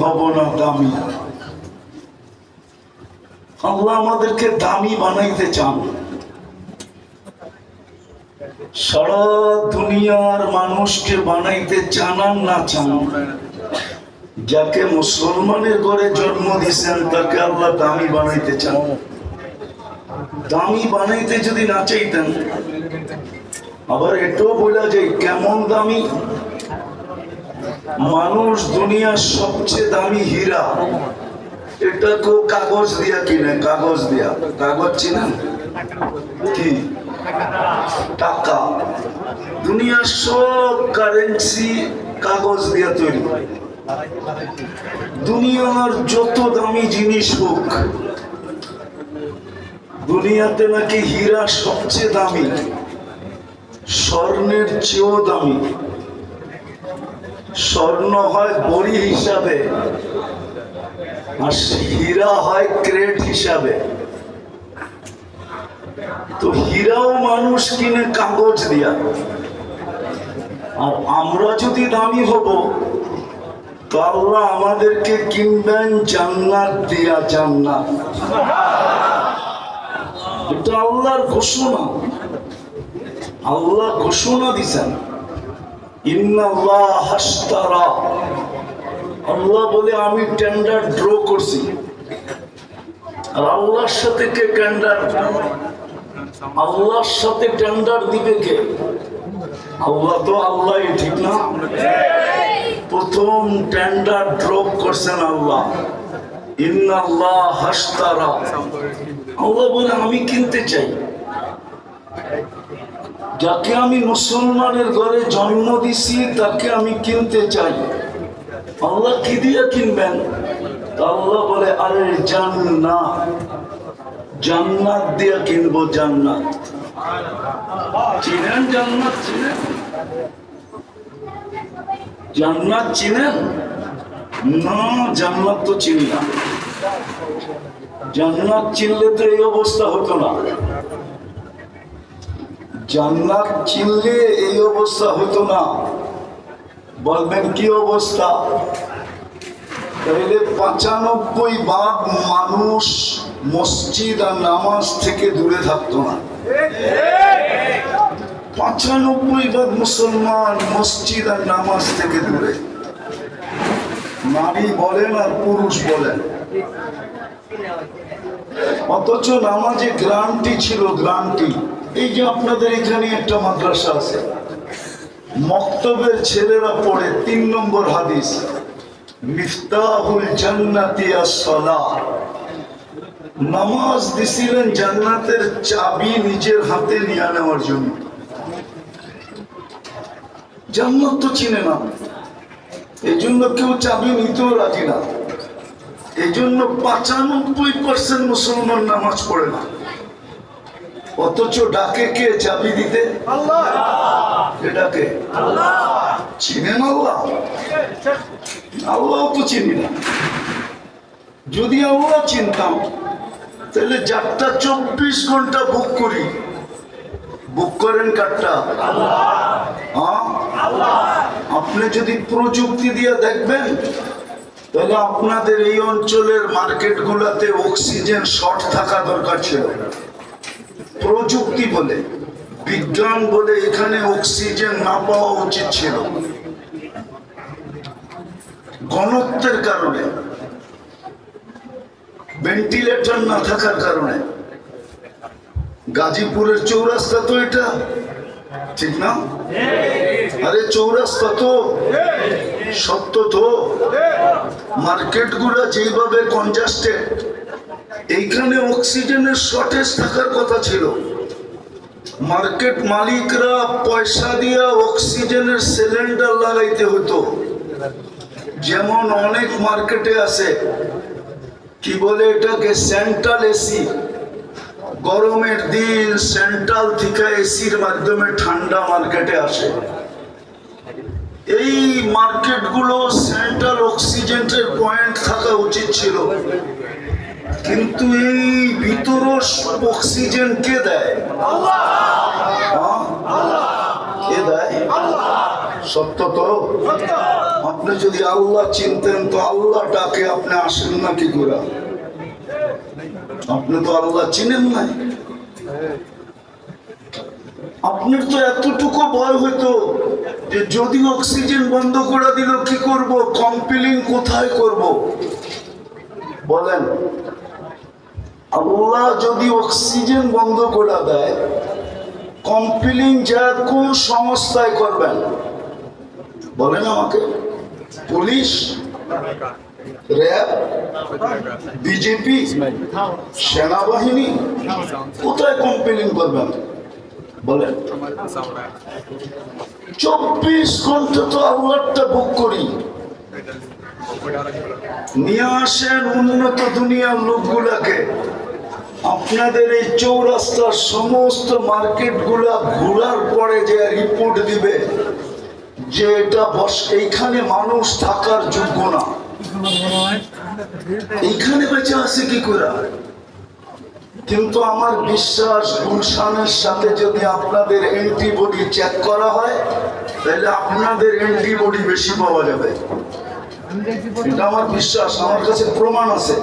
হব না দামি। আল্লাহ আমাদেরকে দামি বানাইতে চান। সারা দুনিয়ার মানুষকে বানাইতে চান আর না চান, যাকে মুসলমানের ঘরে জন্ম দিয়েছেন তাকে আল্লাহ দামি বানাইতে চান। দামি বানাইতে যদি না চাইতেন, আবার এটাও বলা যায় কেমন দামি। মানুষ দুনিয়ার সবচেয়ে দামি হীরা, এটা কেউ কাগজ দিয়া কিনে, কাগজ দিয়া। কাগজ চিনেন কি? টাকা। দুনিয়ার সব কারেন্সি কাগজ দিয়া তৈরি। দুনিয়ার যত দামি জিনিস হোক, দুনিয়াতে নাকি হীরা সবচেয়ে দামি, স্বর্ণের চেয়েও দামি। স্বর্ণ হয় বড়ি হিসাবে, আর হীরা হয় ক্রেট হিসাবে। তো হীরাও মানুষ কিনে কাগজ দিয়া। আর আমরা যদি দামি হব, তো আল্লাহ আমাদেরকে কিনবেন জান্নাত দিয়া। জান্নাত, এটা আল্লাহর ঘোষণা। আল্লাহ ঘোষণা দিছেন, ইন্নাল্লাহ হাশতারা। আল্লাহ বলে আমি টেন্ডার ড্র করছি। আর আল্লাহর সাথে কে টেন্ডার? আল্লাহর সাথে টেন্ডার দিবে কে? আল্লাহ তো আল্লাহ, ঠিক না? প্রথম টেন্ডার ড্র করছেন আল্লাহ। ইন্নাল্লাহ হাশতারা। আল্লাহ বলে আমি কিনতে চাই। যাকে আমি মুসলমানের ঘরে জন্ম দিছি তাকে আমি কিনতে চাই। আল্লাহ কি দিয়ে কিনবেন? আল্লাহ বলে আরে জান্নাত, জান্নাত দিয়ে কিনবো। জান্নাত চিনেন? জান্নাত চিনেন? জান্নাত চিনেন না? জান্নাত তো চিনি না। জান্নাত চিনলে তো এই অবস্থা হতো না। জান্নাত চিনলে এই অবস্থা হতো না। বলবেন কি অবস্থা? তাহলে 95 ভাগ মানুষ মসজিদ আর নামাজ থেকে দূরে থাকতো না। 95 ভাগ মুসলমান মসজিদ আর নামাজ থেকে দূরে। নারী বলেন আর পুরুষ বলেন। অথচ নামাজে গ্রান্টি ছিল, গ্রান্টি। এই যে আপনাদের এখানে একটা মাদ্রাসা আছে, মক্তবের ছেলেরা পড়ে 3 নম্বর হাদিস, মিফতাহুল জান্নাতি আস-সালাহ। নামাজ দিছিলেন জান্নাতের চাবি নিজের হাতে নিয়ে নেওয়ার জন্য। জান্নাত তো চিনে না, এই জন্য কেউ চাবি নিতেও রাজি না। এই জন্য 95% মুসলমান নামাজ পড়ে না। অথচ ডাকে কে চাবি দিতে? আল্লাহ। এটাকে আল্লাহ। চিনেন আল্লাহ? আল্লাহ তো চিনি না। যদি আল্লাহ চিনতাম, তাহলে যাত্রা 24 ঘন্টা বুক করি। বুক করেন কারটা? আপনি যদি প্রযুক্তি দিয়ে দেখবেন, তাহলে আপনাদের এই অঞ্চলের মার্কেট গুলাতে অক্সিজেন শর্ট থাকা দরকার ছিল। প্রযুক্তি বলে, বিজ্ঞান বলে এখানে অক্সিজেন না পাওয়া উচিত ছিল। ঘনত্বের কারণে, ভেন্টিলেটর না থাকার কারণে। গাজীপুরের চৌরাস্তা তো এটা, ঠিক না? আরে চৌরাস্তা তো সত্য তো। মার্কেট গুলা যেভাবে কনজাস্টেড, এইখানে অক্সিজেনের শর্টেজ থাকার কথা ছিল। মার্কেট মালিকরা পয়সা দিয়ে অক্সিজেনের সিলিন্ডার লাগাইতে হতো। যেমন অনেক মার্কেটে আছে, কি বলে এটাকে, সেন্ট্রাল এসি। গরমের দিন সেন্ট্রাল থেকে এসির মাধ্যমে ঠান্ডা মার্কেটে আসে। এই মার্কেটগুলো সেন্ট্রাল অক্সিজেনের পয়েন্ট থাকা উচিত ছিল, কিন্তু এই ভিতর অক্সিজেন কে দেয়? কে দেয়? সত্য তো? আপনি যদি আল্লাহ চিনতেন তো আল্লাহ ডাকে আপনি আসেন না কি করে? আপনি তো আল্লাহ চিনেন নাই। আপনার তো এতটুকু ভয় হইতো যে যদি অক্সিজেন বন্ধ করে দিল কি করব, কম্পিলিং কোথায় করব? বলেন, আল্লাহ যদি অক্সিজেন বন্ধ করে দেয়, কম্পিলিং যা কোন সংস্থায় করবেন? বলেন আমাকে। পুলিশ, র্যাব, বিজেপি, সেনাবাহিনী, কোথায় কম্পিলিং করবেন? বলেন। 24 ঘন্টা তো আল্লাহটা বুক করি। নিয়ে আসেন উন্নত দুনিয়ার লোকগুলাকে, আপনাদের এই চৌরাস্তার সমস্ত মার্কেট গুলা ঘোরার পরে যে রিপোর্ট দিবে যে এটা এইখানে মানুষ থাকার যোগ্য না, এইখানে বেঁচে আছে কি করে? কিন্তু আমার বিশ্বাস গুলশানের সাথে যদি আপনাদের অ্যান্টিবডি চেক করা হয় তাহলে আপনাদের অ্যান্টিবডি বেশি পাওয়া যাবে। এটা আমার বিশ্বাস, আমার কাছে প্রমাণ আছে।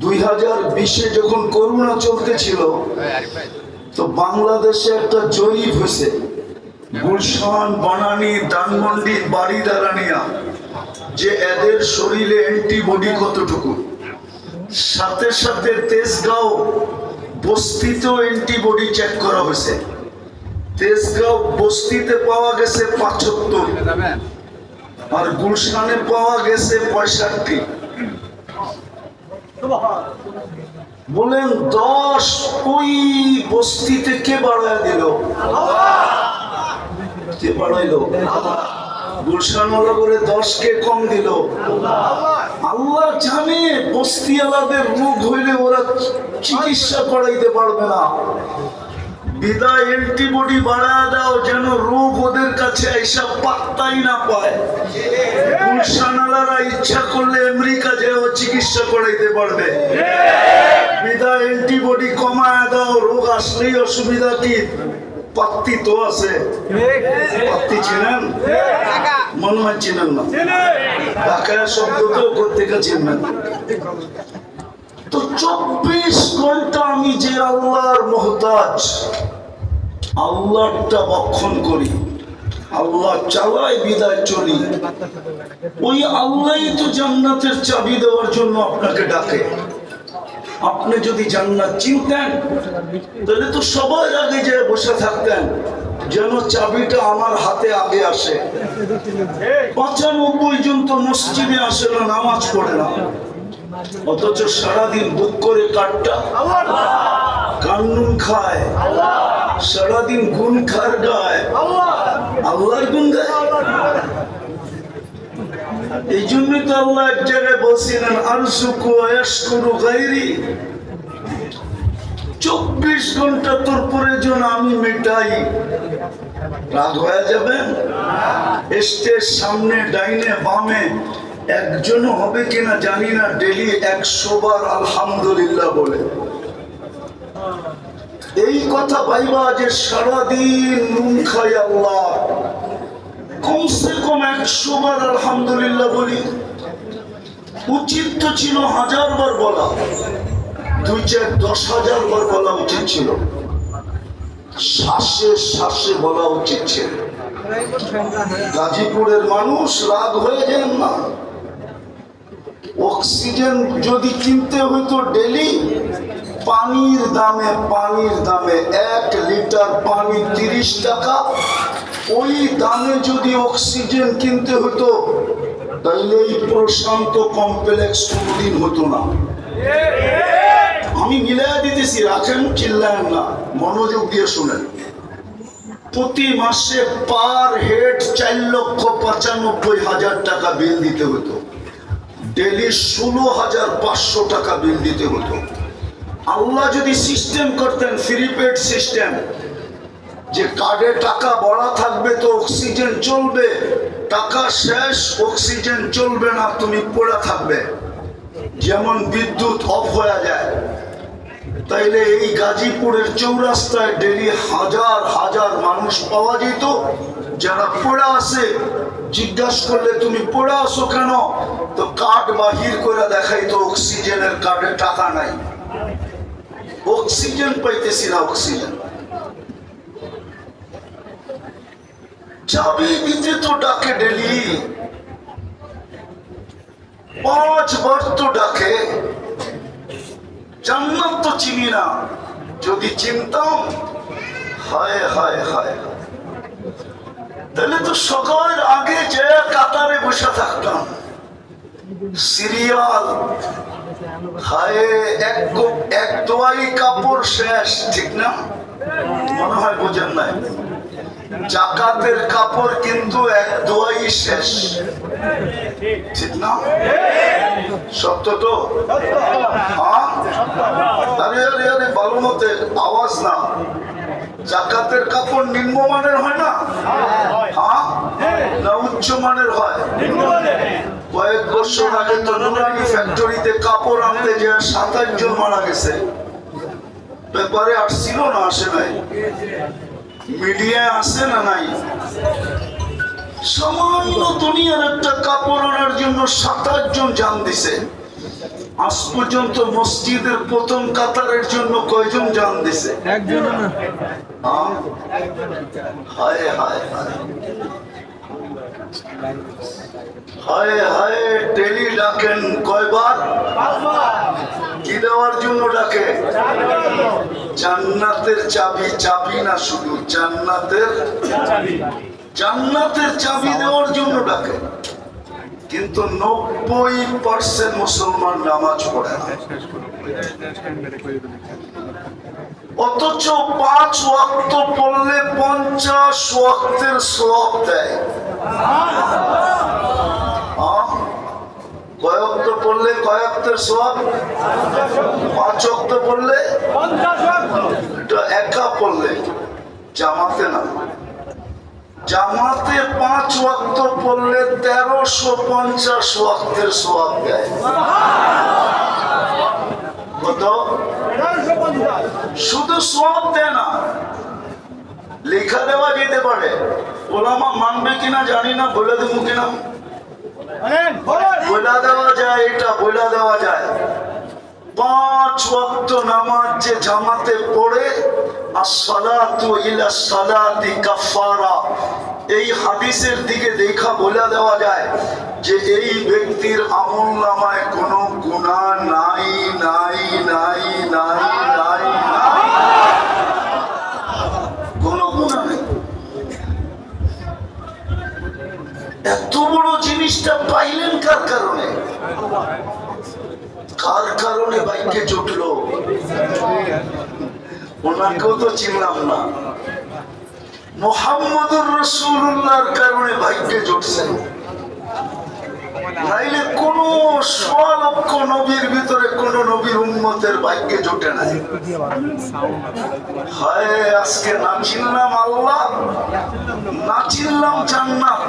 2020-এ যখন করোনা চলতেছিল তো বাংলাদেশে একটা জরিপ হয়েছে, গুলশান, বনানী, ধানমন্ডি, বাড়িদারানিয়া, যে এদের শরীরে অ্যান্টিবডি কতটুকু। সাথে সাথে তেজগাঁও বস্তিতেও অ্যান্টিবডি চেক করা হয়েছে। তেজগাঁও বস্তিতে পাওয়া গেছে 75 আর গুলশানে পাওয়া গেছে 65। বলেন 10 ওই বস্তিতে কে বাড়ায় দিল? কে বাড়াইলো? গুলশানওয়ালা করে 10 কে কম দিল? আল্লাহ জানে বস্তিওয়ালাদের রোগ হইলে ওরা চিকিৎসা করাইতে পারবে না, বিদায় অ্যান্টিবডি বাড়ায় দাও যেন রোগ ওদের কাছে এইসব পাত্তাই না পায়। গুলশানওয়ালারা ইচ্ছা করলে আমেরিকা যেও চিকিৎসা করাইতে পারবে, বিদায় অ্যান্টিবডি কমায় দাও, রোগ আসলেই অসুবিধা কি? পাত্তি তো আছে। পাত্তি চিনেন? মনে হয় চিনেন না। ঢাকায় শব্দ তো প্রত্যেকে চিনবেন। তো 24 ঘন্টা আমি যে আল্লাহর মোহতাজ, আল্লাহটা বক্ষণ করি, আল্লাহ চালায় বিদায় চলি, ওই আল্লাহই তো জান্নাতের চাবি দেওয়ার জন্য আপনাকে ডাকে। আপনি যদি জান্নাত চিনতেন তাহলে তো সবার আগে যে বসে থাকতেন যেন চাবিটা আমার হাতে আগে আসে। 95 জন তো মসজিদে আসে না, নামাজ পড়ে না, অথচ সারাদিন বুক করে কাঠটা কান্নুন খায়, সারাদিন গুণ খার গায়, আল্লাহর গুণ গায়। এই জন্যই তো আল্লাহ এক জায়গায় বলছিলেন আরজুকু আয়াশকুরু গায়রি, 24 ঘন্টা তোর প্রয়োজন আমি মেটাই। রাগ হয়ে যাবেন? স্টেজ সামনে ডাইনে বামে একজনও হবে কিনা জানি না ডেলি 100 বার আলহামদুলিল্লাহ বলে। এই কথা ভাইবা যে সারাদিন নুন খাই আল্লাহ, কমসে কম 100 বার আলহামদুলিল্লাহ বলি। উচিত তো ছিল 1000 বার বলা, 2-4-10,000 বার বলা উচিত ছিল, শ্বাসে শ্বাসে বলা উচিত ছিল। গাজীপুরের মানুষ রাগ হয়ে যান না। অক্সিজেন যদি কিনতে হইতো ডেলি, পানির দামে 1 লিটার পানি 30 টাকা, ওই দামে যদি অক্সিজেন কিনতে হতো তাইলে এই প্রশান্ত কমপ্লেক্স কোনদিন হতো না। আমি মিলাই দিতেছি, রাখেন, চিল্লায়েন না, মনোযোগ দিয়ে শুনেন। প্রতি মাসে পার হেড 4,95,000 টাকা বিল দিতে হতো, ডেলি 16,500 টাকা বিল দিতে হতো। আল্লাহ যদি সিস্টেম করতেন ফ্রি পেড সিস্টেম, যে কার্ডে টাকা ভরা থাকবে তো অক্সিজেন চলবে, টাকা শেষ অক্সিজেন চলবে না, তুমি পড়ে থাকবে, যেমন বিদ্যুৎ অফ হয়ে যায়, তাইলে এই গাজীপুরের চৌরাস্তায় ডেলি 1000 মানুষ পাওয়া যেত, যারা পড়া আছে জিজ্ঞাসা করলে তুমি পড়া আসো কেন, তো কার্ড বাহির করে দেখাই তো অক্সিজেনের কার্ডে টাকা নাই, অক্সিজেন পাইতেছি না, অক্সিজেন। চাবি দিতে তো ডাকে ডেলি, 5 বার তো ডাকে। জান্নাত তো চিনি না, যদি চিনতাম হায় হায় হায়, তাহলে তো সকালের আগে যে কাতারে বসে থাকতাম, সিরিয়াল। হায় এক দোয়াই কাপড় শেষ, ঠিক না? মনে হয় বোঝেন নাই, জাকাতের কাপড় কিন্তু এক দোয়াই শেষ, ঠিক না? সত্য তো? হ্যাঁ, আরে আরে আরে ভালো মতে আওয়াজ না। জাকাতের কাপড় নিম্নমানের হয় না, হ্যাঁ না উচ্চ মানের হয়? কয়েক বছর আগে তো নুরানি ফ্যাক্টরিতে কাপড় আনতে যে 27 জন মারা গেছে, ব্যাপারে আসছিল না, আসে নাই? মিডিয়ায় আসে না নাই? সামান্য দুনিয়ার একটা কাপড় আনার জন্য 27 জন জান দিছে। আজ পর্যন্ত মসজিদের প্রথম কাতারের জন্য কয়জন জান দিছে? একজন না। হায় হায় হায় হায়, ডেলি ডাকেন কয়বার? কি দেওয়ার জন্য ডাকে? জান্নাতের চাবি, চাবি না শুধু জান্নাতের চাবি দেওয়ার জন্য ডাকে। কিন্তু 90% মুসলমান নামাজ পড়ে না, অথচ 5 ওয়াক্ত পড়লে 50 ওয়াক্তের সওয়াব দেয়। কয় ওয়াক্ত পড়লে কয় ওয়াক্তের সওয়াব? 5 ওয়াক্ত পড়লে, এটা একা পড়লে, জামাতে না। জামাতে 5 ওয়াক্ত পড়লে 1350 ওয়াক্তের সওয়াব দেয়। কত? শুধু সওয়াব দেয় না, লেখা দেওয়া যেতে পারে। ওলামা মানবে কিনা জানি না, বলে দেবো কিনা? বলে দেওয়া যায়, এটা বলে দেওয়া যায়। 5 ওয়াক্ত নামাজ যে জামাতে পড়ে, আসসালাতু ইলা সালাতি কাফারা, এই হাদিসের দিকে দেখা বলে দেওয়া যায় যে এই ব্যক্তির আমলনামায় কোনো গুনাহ নাই নাই নাই নাই নাই, কোনো গুনাহ নেই। এত বড় জিনিসটা পাইলেন কার কারণে? কার কারণে বাইকে জুটলো? ওনাকেও তো চিনলাম না। মুহাম্মদুর রাসূলুল্লাহর কারণে ভাগ্যে জুটছে, নাইলে কোন 100 লক্ষ নবীর ভিতরে কোন নবীর উম্মতের ভাগ্যে জুটে নাই। হায়, আজকে না চিনলাম আল্লাহ, না চিনলাম জান্নাত,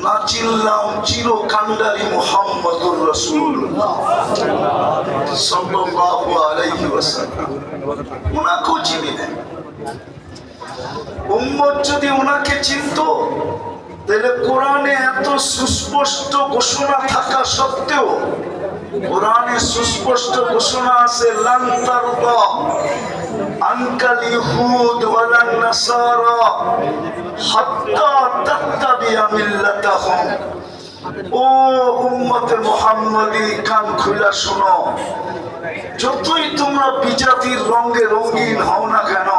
না চিনলাম চিরকান্ডারি মুহাম্মদুর রাসূলুল্লাহ সাল্লাল্লাহু আলাইহি ওয়াসাল্লাম। ওনাকেও চিনি না। উম্মত যদি ওনাকে চিনতো, তাহলে কোরআনে এত সুস্পষ্ট ঘোষণা থাকা সত্ত্বেও, কোরআনে সুস্পষ্ট ঘোষণা আছে, লান তারদা আনকাল ইহুদ ওয়ালান নাসারা হাত্তা তাত্তাবিয়া মিল্লাতাহুম। ও উম্মতে মুহাম্মাদি, কান খুলে শোনো, যতই তোমরা বিজাতির রঙে রঙিন হও না কেন,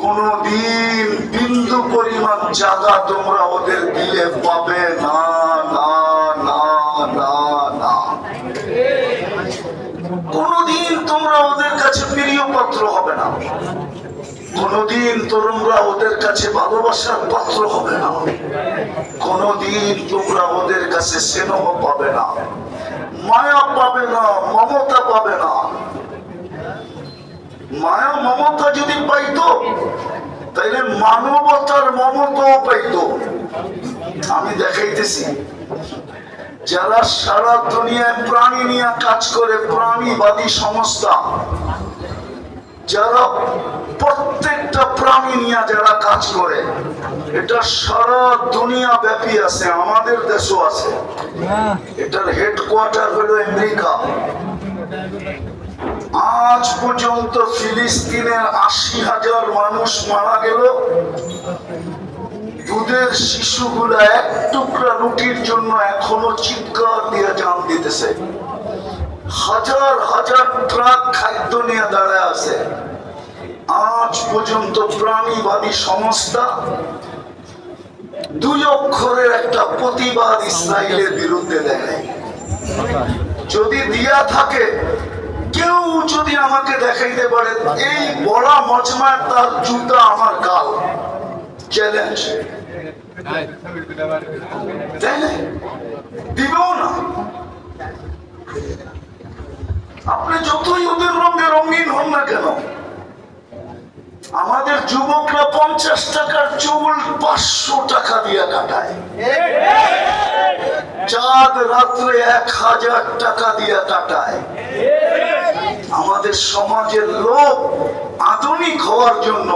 কোনদিন বিন্দু পরিমাণ জায়গা তোমরা ওদের দিলে পাবে না, না না না না। কোনদিন তোমরা ওদের কাছে প্রিয় পাত্র হবে না, কোনদিন তোমরা ওদের কাছে ভালোবাসার পাত্র হবে না, কোনদিন তোমরা ওদের কাছে স্নেহ পাবে না, মায়া পাবে না, মমতা পাবে না। মায়া মমতা যদি পাইতো, তাইলে মানবতার মমতাও পাইতো। আমি দেখাইতেছি, যারা সারা দুনিয়ায় প্রাণী নিয়ে কাজ করে, প্রাণীবাদী সংস্থা, যারা প্রত্যেকটা প্রাণী নিয়ে যারা কাজ করে, এটা সারা দুনিয়া ব্যাপী আছে, আমাদের দেশও আছে। এটার হেডকোয়ার্টার হলো আমেরিকা। আজ পর্যন্ত ফিলিস্তিনের ৮০,০০০ মানুষ মারা গেল। দুধের শিশুগুলো এক টুকরা রুটির জন্য এখনো চিৎকার দিয়ে জান দিতেছে। হাজার হাজার ট্রাক খাদ্য নিয়ে দাঁড়ায় আছে। আজ পর্যন্ত প্রাণীবাদী সংস্থা ২ অক্ষরের একটা প্রতিবাদ ইসরায়েলের বিরুদ্ধে দেয়। যদি দিয়া থাকে, কেউ যদি আমাকে দেখাইতে পারে এই বড় মজমায় তার জুতা আমার গাল, চ্যালেঞ্জ দিবেও না। আপনি যতই ওদের রঙে রঙিন হন না কেন, আমাদের যুবকরা ৫০ টাকার চুল ৫০০ টাকা দিয়ে কাটায়, চাঁদ রাত্রে ১০০০ টাকা দিয়ে কাটায়। আমাদের সমাজের লোক আধুনিক হওয়ার জন্য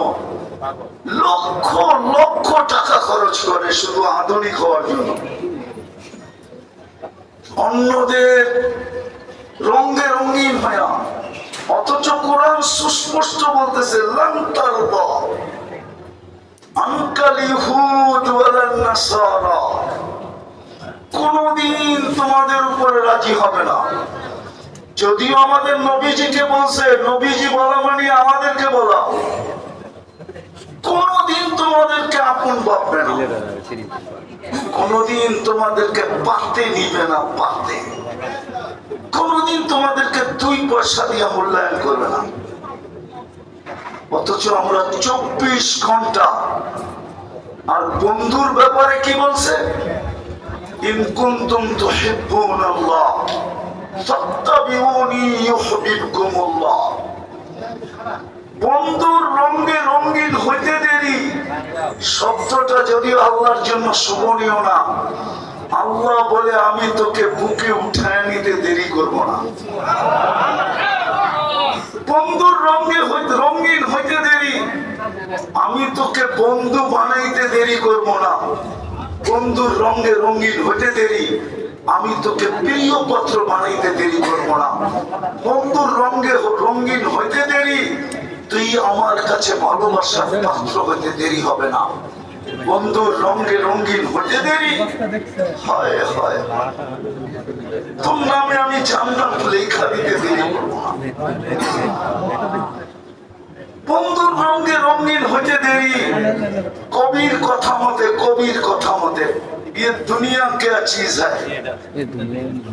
লক্ষ লক্ষ টাকা খরচ করে শুধু আধুনিক হওয়ার জন্য। অন্যদের রঙে রঙিন হয়া, অথচ কোরআন সুস্পষ্ট বলতেছে লান তারদা আনকাল ইহুদ ওয়ালান নাসারা, কোনদিন তোমাদের উপরে রাজি হবে না। যদিও আমাদের নবীজিকে বলছে, নবীজি বলা মানে আমাদেরকে বলা, কোনদিন তোমাদেরকে আপন ভাববে না, কোনদিন তোমাদেরকে পাতে নিবে না, পাতে কোনদিন তোমাদেরকে ২ পয়সা দিয়ে মূল্যায়ন করবে না। অথচ আমরা ২৪ ঘন্টা। আর বন্ধুর ব্যাপারে কি বলছে? ইন কুনতুম তুহিব্বুনাল্লাহ ফাত্তাবিউনি ইউহিব্বুকুমুল্লাহ। বন্ধুর রঙে রঙিন হইতে দেরি শব্দটা যদিও আল্লাহর জন্য শোভনীয় না, আল্লাহ বলে আমি তোকে বুকে উঠায় নিতে দেরি করব না। বন্ধুর রঙে রঙিন হইতে দেরি, আমি তোকে বন্ধু বানাইতে দেরি করব না। বন্ধুর রঙে রঙিন হইতে দেরি, আমি তোকে প্রিয় পত্র বানাইতে দেরি করব না। বন্ধুর রঙে রঙিন হইতে দেরি, তুই আমার কাছে ভালোবাসার পাত্র হইতে দেরি হবে না। বন্ধুর রঙে রঙিন হতে দেরি, হায় হায় তোর নামে আমি জান্নাত লেখা দিতে দেরি করবো না। বন্ধুর রঙে রঙিন হতে দেরি, কবির কথা মতে, কবির কথা মতে ये दुनिया क्या चीज है,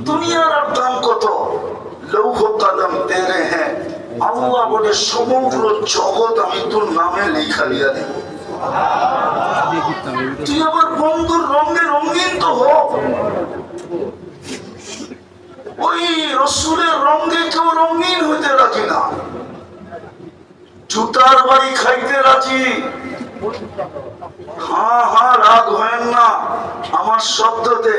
দুনিয়ার আর দাম কত? লৌহ কলম তেরে হ্যাঁ, আল্লাহ বলে সমগ্র জগৎ আমি তোর নামে লেখা দিয়া দেব। তুই আমার বন্ধুর রঙে রঙিন তো হোক। ওই রসুলের রঙে কেউ রঙিন হইতে রাজি না, জুতার বাড়ি খাইতে রাজি। হ্যাঁ হ্যাঁ, রাগ হয় না আমার শব্দতে।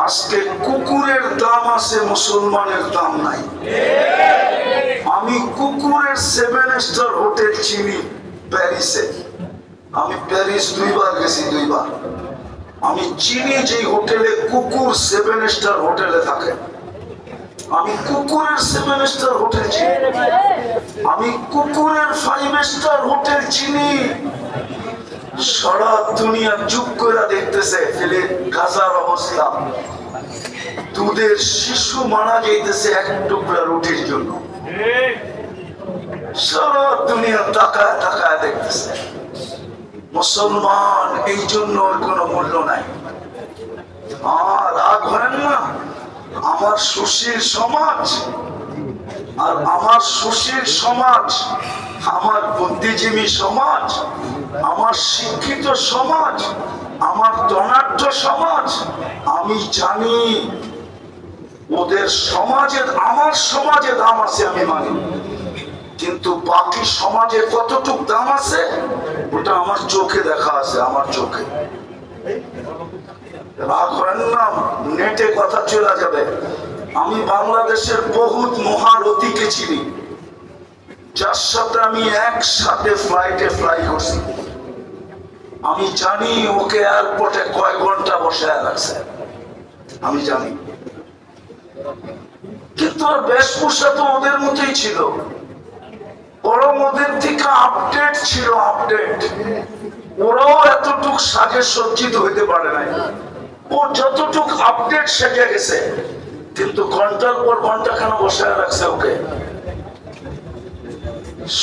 আজকে কুকুরের দাম আছে, মুসলমানের দাম নাই। আমি কুকুরের 7 স্টার হোটেল চিনি প্যারিসে। আমি প্যারিস 2 বার গেছি, 2 বার। আমি চিনি যে হোটেলে কুকুর 7 স্টার হোটেলে থাকে। আমি কুকুরের 7 স্টার হোটেল চিনি, আমি কুকুরের 5 স্টার হোটেল চিনি। সারা দুনিয়া চুপ করে দেখতেছে ফেলে গাজার অবস্থা। দুধের শিশু মারা যাইতেছে এক টুকরা রুটির জন্য। সারা দুনিয়া তাকায় তাকায় দেখতেছে। মুসলমান এই জন্য কোনো মূল্য নাই। আর রাগ করেন না, আমার সুশীল সমাজ, আর আমার সুশীল সমাজ, আমার বুদ্ধিজীবী সমাজ, আমার শিক্ষিত সমাজ, আমার ধনাঢ্য সমাজ, আমি জানি ওদের সমাজে, আমার সমাজে দাম আছে আমি মানি, কিন্তু বাকি সমাজে কতটুক দাম আছে ওটা আমার চোখে দেখা আছে, আমার চোখে। রাগ করেন না, নেটে কথা চলে যাবে। আমি বাংলাদেশের বহুত মহারথীকে চিনি, যার সাথে আমি একসাথে ফ্লাইটে ফ্লাই করছি, আমি জানি ওকে এয়ারপোর্টে কয় ঘন্টা বসে রাখছে, আমি জানি। কিন্তু আর বেশভূষা তো ওদের মতোই ছিল, বরং ওদের থেকে আপডেট ছিল, আপডেট। ওরাও এতটুক সাজে সজ্জিত হইতে পারে নাই, ও যতটুক আপডেট সেজে গেছে। কিন্তু ঘন্টার পর ঘন্টা কেন বসে রাখছে ওকে?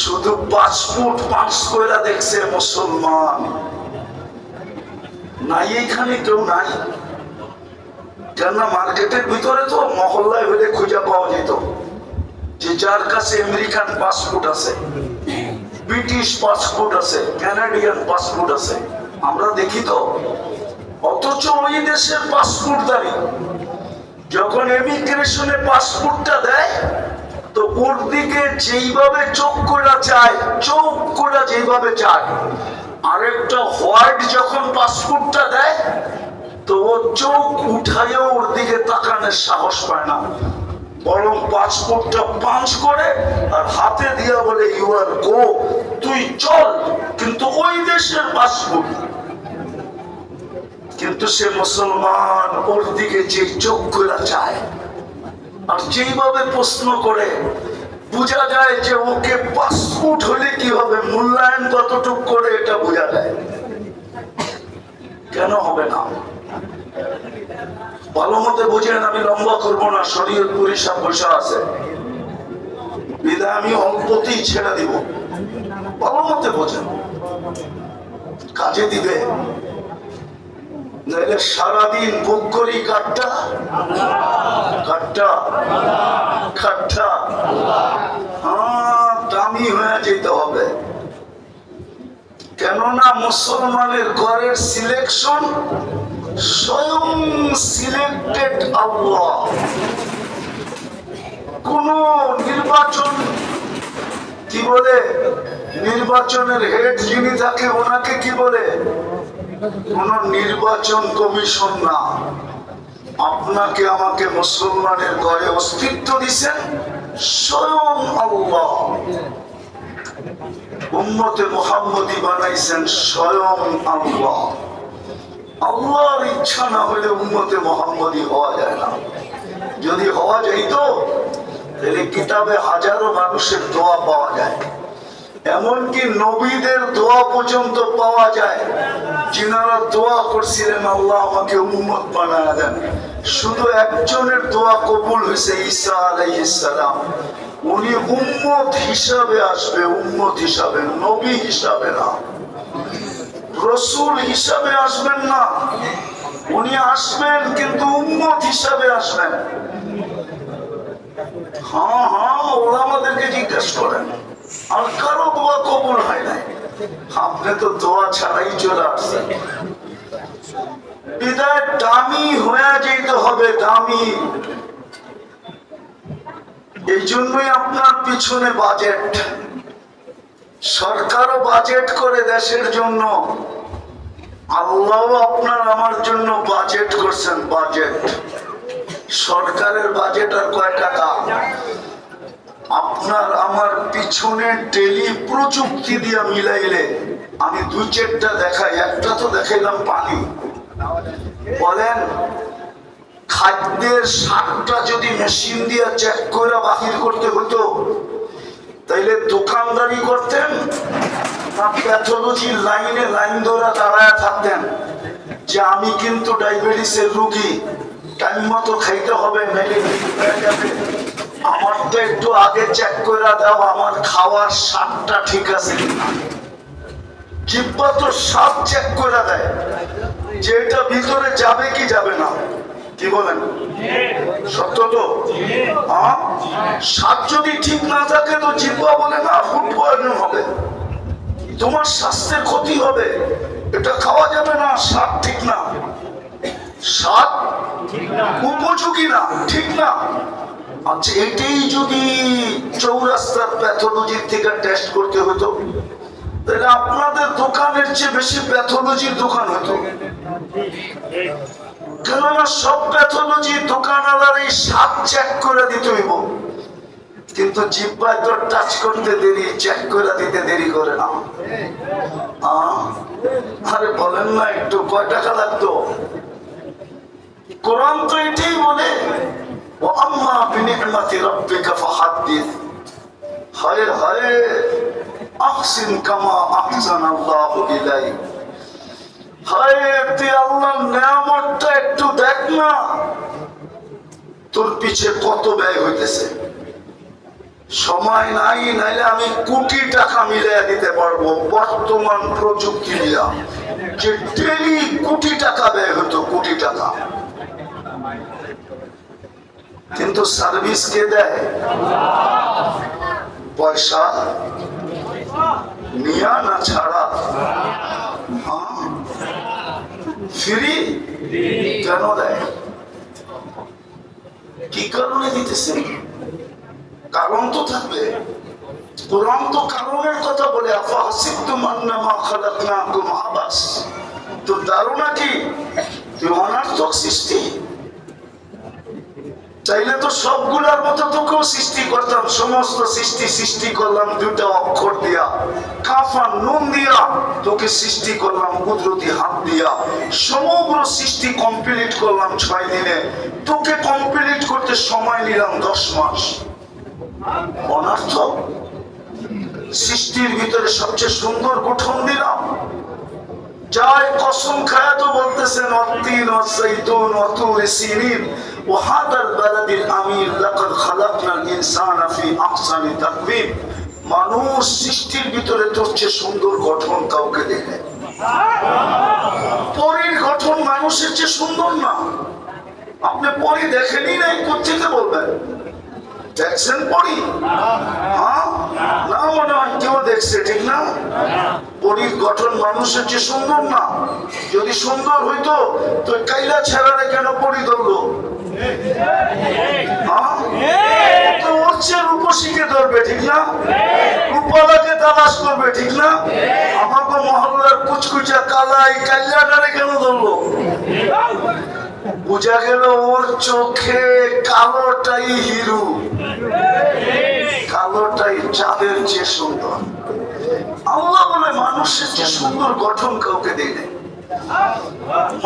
শুধু 5 ফুট 5 কইরা দেখছে মুসলমান নাই, এইখানে কেউ নাই। কেন মার্কেটের ভিতরে তো মহল্লায় হলে খুঁজে পাওয়া যেত যে যার কাছে আমেরিকান পাসপোর্ট আছে, ব্রিটিশ পাসপোর্ট আছে, কানাডিয়ান পাসপোর্ট আছে, আমরা দেখি তো। অথচ ওই দেশের পাসপোর্টধারী যখন ইমিগ্রেশনে পাসপোর্টটা দেয়, তো ওর দিকে যেইভাবে চোখ করে চায়, চোখ করে যেইভাবে চায়, আরেকটা হোয়াইট যখন পাসপোর্টটা দেয়, তো ও চোখ উঠাইও ওর দিকে তাকানোর সাহস পায় না, বরং পাসপোর্টটা পাঞ্চ করে আর হাতে দিয়া বলে ইউ আর গো, তুই চল। কিন্তু ওই দেশের পাসপোর্ট, কিন্তু সে মুসলমান ওর দিকে যে চোখ করে চায় আর যেইভাবে প্রশ্ন করে, বোঝা যায় যে ওকে পাসপোর্ট হলে কি হবে, মূল্যায়ন কতটুক করে এটা বোঝা যায়। কেন হবে না? ভালো মতে বুঝেন, আমি লম্বা করবো না, শরীয়তপুরি সব বসে আছে, বিদায় আমি অল্পতেই ছেড়ে দিব। ভালো মতে বোঝেন, কাজে দিবে। নাহলে সারাদিন ভোগ করি কাঠটা কাঠটা কাঠটা, দামি হয়ে যেতে হবে। কেননা মুসলমানের ঘরের সিলেকশন স্বয়ং সিলেক্টেড আল্লাহ। কোন নির্বাচন, কি বলে, নির্বাচনের হেড যিনি থাকে ওনাকে কি বলে, কোন নির্বাচন কমিশন না। আপনাকে আমাকে মুসলমানের ঘরে অস্তিত্ব দিছেন স্বয়ং আল্লাহ, উম্মতে মুহাম্মদী বানাইছেন স্বয়ং আল্লাহ। আল্লাহর ইচ্ছা না হলে উম্মতে মুহাম্মদী হওয়া যায় না। যদি হওয়া যাইত তাহলে কিতাবে হাজারো মানুষের দোয়া পাওয়া যায়, এমনকি নবীদের দোয়া পর্যন্ত পাওয়া যায়, যিনারা দোয়া করছিলেন আল্লাহ আমাকে উম্মত বানায়া দেন। শুধু একজনের দোয়া কবুল হয়েছে, ঈসা আলাইহিস সালাম। উনি উম্মত হিসাবে আসবে, উম্মত হিসাবে, নবী হিসাবে না, রাসূল হিসাবে আসবেন না। উনি আসবেন কিন্তু উম্মত হিসাবে আসবেন। হ্যাঁ হ্যাঁ, ওরা আমাদেরকে জিজ্ঞেস করেন, আর কারো দোয়া কবুল হয় নাই, আপনি তো দোয়া ছাড়াই চলে আসছেন। বিদায় দামি হয়ে যেতে হবে, দামি। এই জন্যই আপনার পিছনে বাজেট, সরকারও বাজেট করে দেশের জন্য, আল্লাহ আপনার আমার জন্য বাজেট করছেন, বাজেট। সরকারের বাজেট আর কয় টাকা? আপনার আমার পিছনে ডেলি প্রযুক্তি দিয়ে মিলাইলে আমি 2-4টা দেখাই, একটা তো দেখাইলাম পানি। বলেন খাদ্যের স্বাদটা যদি মেশিন দিয়ে চেক করে বাহির করতে হতো, তাইলে দোকানদারি করতেন না প্যাথোলজির লাইনে লাইন ধরে দাঁড়ায় থাকতেন যে আমি কিন্তু ডায়াবেটিসের রোগী, টাইম মতো খাইতে হবে, নাইলে হয়ে যাবে, আমারটা একটু আগে চেক করে দাও, আমার খাওয়ার স্বাদটা ঠিক আছে কিনা। জিহ্বা তো স্বাদ চেক করে দেয় যে এটা ভিতরে যাবে কি যাবে না, কি বলেন? সত্য তো? স্বাদ যদি ঠিক না থাকে তো জিহ্বা বলে না, ফুড পয়জন হবে, তোমার স্বাস্থ্যের ক্ষতি হবে, এটা খাওয়া যাবে না, স্বাদ ঠিক না, স্বাদ উপযোগী না, ঠিক না। আচ্ছা, এটাই যদি চৌরাস্তার প্যাথোলজির থেকে টেস্ট করতে হতো, তাহলে আপনাদের দোকানের চেয়ে বেশি প্যাথোলজির দোকান হতো। কেননা সব প্যাথোলজি দোকানওয়ালার এই স্বাদ চেক করে দিতে হইব, কিন্তু জিহ্বায় তো টাচ করতে দেরি, চেক করে দিতে দেরি করে না। আরে বলেন না, একটু কয় টাকা লাগতো? কোরআন তো এটাই বলে, ও আম্মা বিনি'মাতি রাব্বিকা ফাহাদ্দিস। হায় হায়, আহসিন কামা আহসানাল্লাহু ইলাইক। হায়, তুই আল্লাহর নিয়ামতটা একটু দেখ না, তোর পিছে কত ব্যয় হইতেছে। সময় নাই, নাইলে আমি কোটি টাকা মিলিয়ে দিতে পারবো বর্তমান প্রযুক্তি দিয়া, যে ডেলি কোটি টাকা ব্যয় হতো, কোটি টাকা। কিন্তু সার্ভিস কে দেয়? পয়সা নিয়া না ছাড়া? ফ্রি কেন দেয়? কি কারণে দিতেছে? কারণ তো থাকবে। কোরআন তো কারণের কথা বলে, আফাহাসিবতুম আন্নামা খালাকনাকুম আবাস। তো ধারণা কি তুই অনার্থক সৃষ্টি? চাইলে তো সবগুলার মতো তোকেও সৃষ্টি করতাম। সমস্ত সৃষ্টি করলাম দুটা অক্ষর দিয়া, কাফা নুন দিয়া। তোকে সৃষ্টি করলাম কুদরতি হাত দিয়া। সমগ্র সৃষ্টি কমপ্লিট করলাম 6 দিনে, তোকে কমপ্লিট করতে সময় নিলাম 10 মাস। অনার্থক? সৃষ্টির ভিতরে সবচেয়ে সুন্দর গঠন দিলাম। যাই কসম খায়া তো বলতেছেন, অত্তিন ওয়াসাইতুন ওয়াতুর সিনিন ওয়া হাদাল বালাদিল আমিন লাকাদ খালাকনাল ইনসানা ফি আহসানি তাকওয়িম। মানুষ সৃষ্টির ভিতরে তোর চেয়ে সুন্দর গঠন কাউকে দেখে। পরীর গঠন মানুষের চেয়ে সুন্দর না। আপনি পরী দেখেনি নাই, কোথেকে বলবেন? দেখছেন পরী? না, মনে হয় কেউ দেখছে, ঠিক না? পরীর গঠন মানুষের চেয়ে সুন্দর না। যদি সুন্দর হইতো তো কাইলা ছেড়ারে কেন পরী ধরলো? ওর চেয়ে রূপসীকে ধরবে, ঠিক না? রূপালাকে তালাশ করবে, ঠিক না? আমাকে মহল্লার কুচকুচা কালাই কাইলাটারে কেন ধরলো? বুঝা গেল ওর চোখে কালোটাই হিরো, কালোটাই চাঁদের চেয়ে সুন্দর। আল্লাহ বলে মানুষের যে সুন্দর গঠন কাউকে দেই নাই,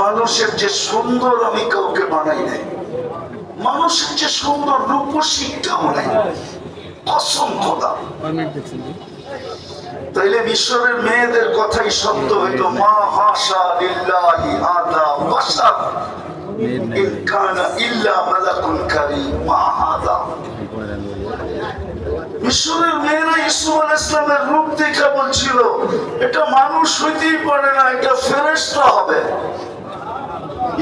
মানুষের যে সুন্দর আমি কাউকে বানাই নাই, মানুষের যে সুন্দর রূপসীটাও নাই। কসম খোদা। তাইলে মিশরের মেয়েদের কথাই সত্য হইতো, মা হাশা লিল্লাহি হাদা বাশার ইন কানা ইল্লা মালাকুন কারীম মা হাদা। মিশরের মেয়েরা ইসুফ আলাইহিস সালামের রূপ দেখে বলছিল, এটা মানুষ হইতেই পারে না, এটা ফেরেশতা হবে।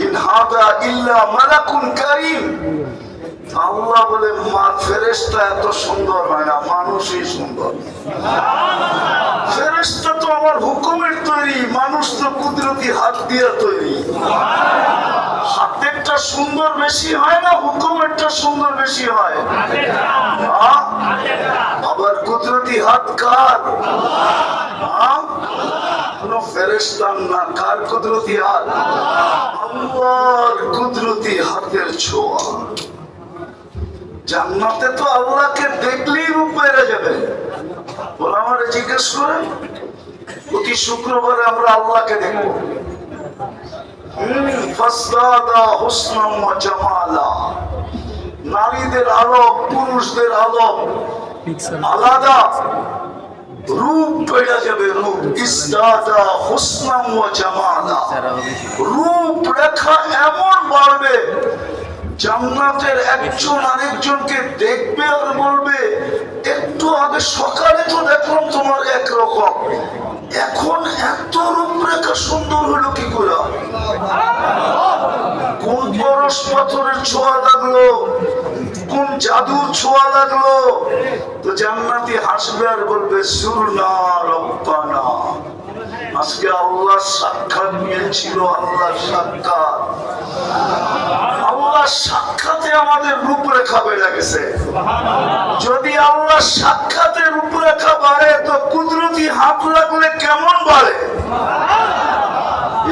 ইন হাদা ইল্লা মালাকুন কারীম। আল্লাহ বলে, মা ফেরেশতা এত সুন্দর হয় না, মানুষই সুন্দর। ফেরেশতা তো আমার হুকুমের তৈরি, মানুষ তো কুদরতি হাত দিয়ে তৈরি। হাতেরটা সুন্দর বেশি হয় না, হুকুমেরটা সুন্দর বেশি হয়? আবার কুদরতি হাত কার? কোন ফেরেশতার না। কার কুদরতি হাত? আল্লাহর কুদরতি হাতের ছোঁয়া। জান্নাতে তো আল্লাহকে দেখলেই রূপ বেড়ে যাবে। বলে আমারে জিজ্ঞেস করেন, প্রতি শুক্রবারে আমরা আল্লাহকে দেখবো। নারীদের আলোক, পুরুষদের আলোক আলাদা, রূপ বেড়ে যাবে। রূপ ইসদাদা হুসনাম ওয়া জামালা, রূপ রেখা এমন বাড়বে, জান্নাতের একজন আরেকজনকে দেখবে আর বলবে, একটু আগে সকালে তো দেখলাম তোমার একরকম, এখন এত রূপরেখা সুন্দর হলো কি করে? কোন পরশ পাথরের ছোঁয়া লাগলো, কোন জাদুর ছোঁয়া লাগলো? তো জান্নাতি হাসবে আর বলবে, সুরনা রব্বানা, আজকে আল্লাহর সাক্ষাৎ মিলছিল। আল্লাহর সাক্ষাৎ, আল্লাহর সাক্ষাতে আমাদের রূপরেখা বেড়ে গেছে। যদি আল্লাহর সাক্ষাতে রূপরেখা বাড়ে তো কুদরতি হাত লাগলে কেমন বাড়ে?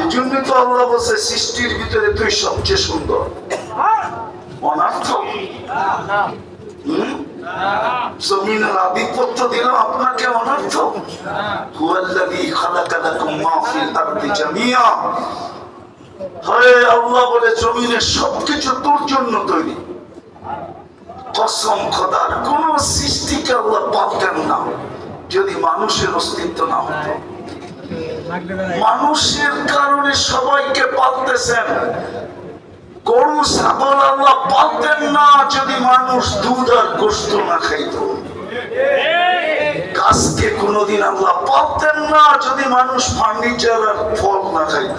এই জন্য তো আল্লাহ বলছে, সৃষ্টির ভিতরে তুই সবচেয়ে সুন্দর। অনার্থক? জমিনের আধিপত্য দিল আপনাকে অনর্থ। হুয়াল্লাযী খালাকা লাকুম মা ফিল আরদি জামিয়া, হে আল্লাহ বলে জমিনের সবকিছু তোর জন্য তৈরি। কসম খোদার, কোন সৃষ্টিকে আল্লাহ পালতেন না যদি মানুষের অস্তিত্ব না হতো। মানুষের কারণে সবাইকে পালতেছেন। গরু ছাগল আল্লাহ পালতেন না যদি মানুষ দুধ আর গোশত না খাইত। গাছকে কোনোদিন আল্লাহ পালতেন না যদি মানুষ ফার্নিচার আর ফল না খাইত।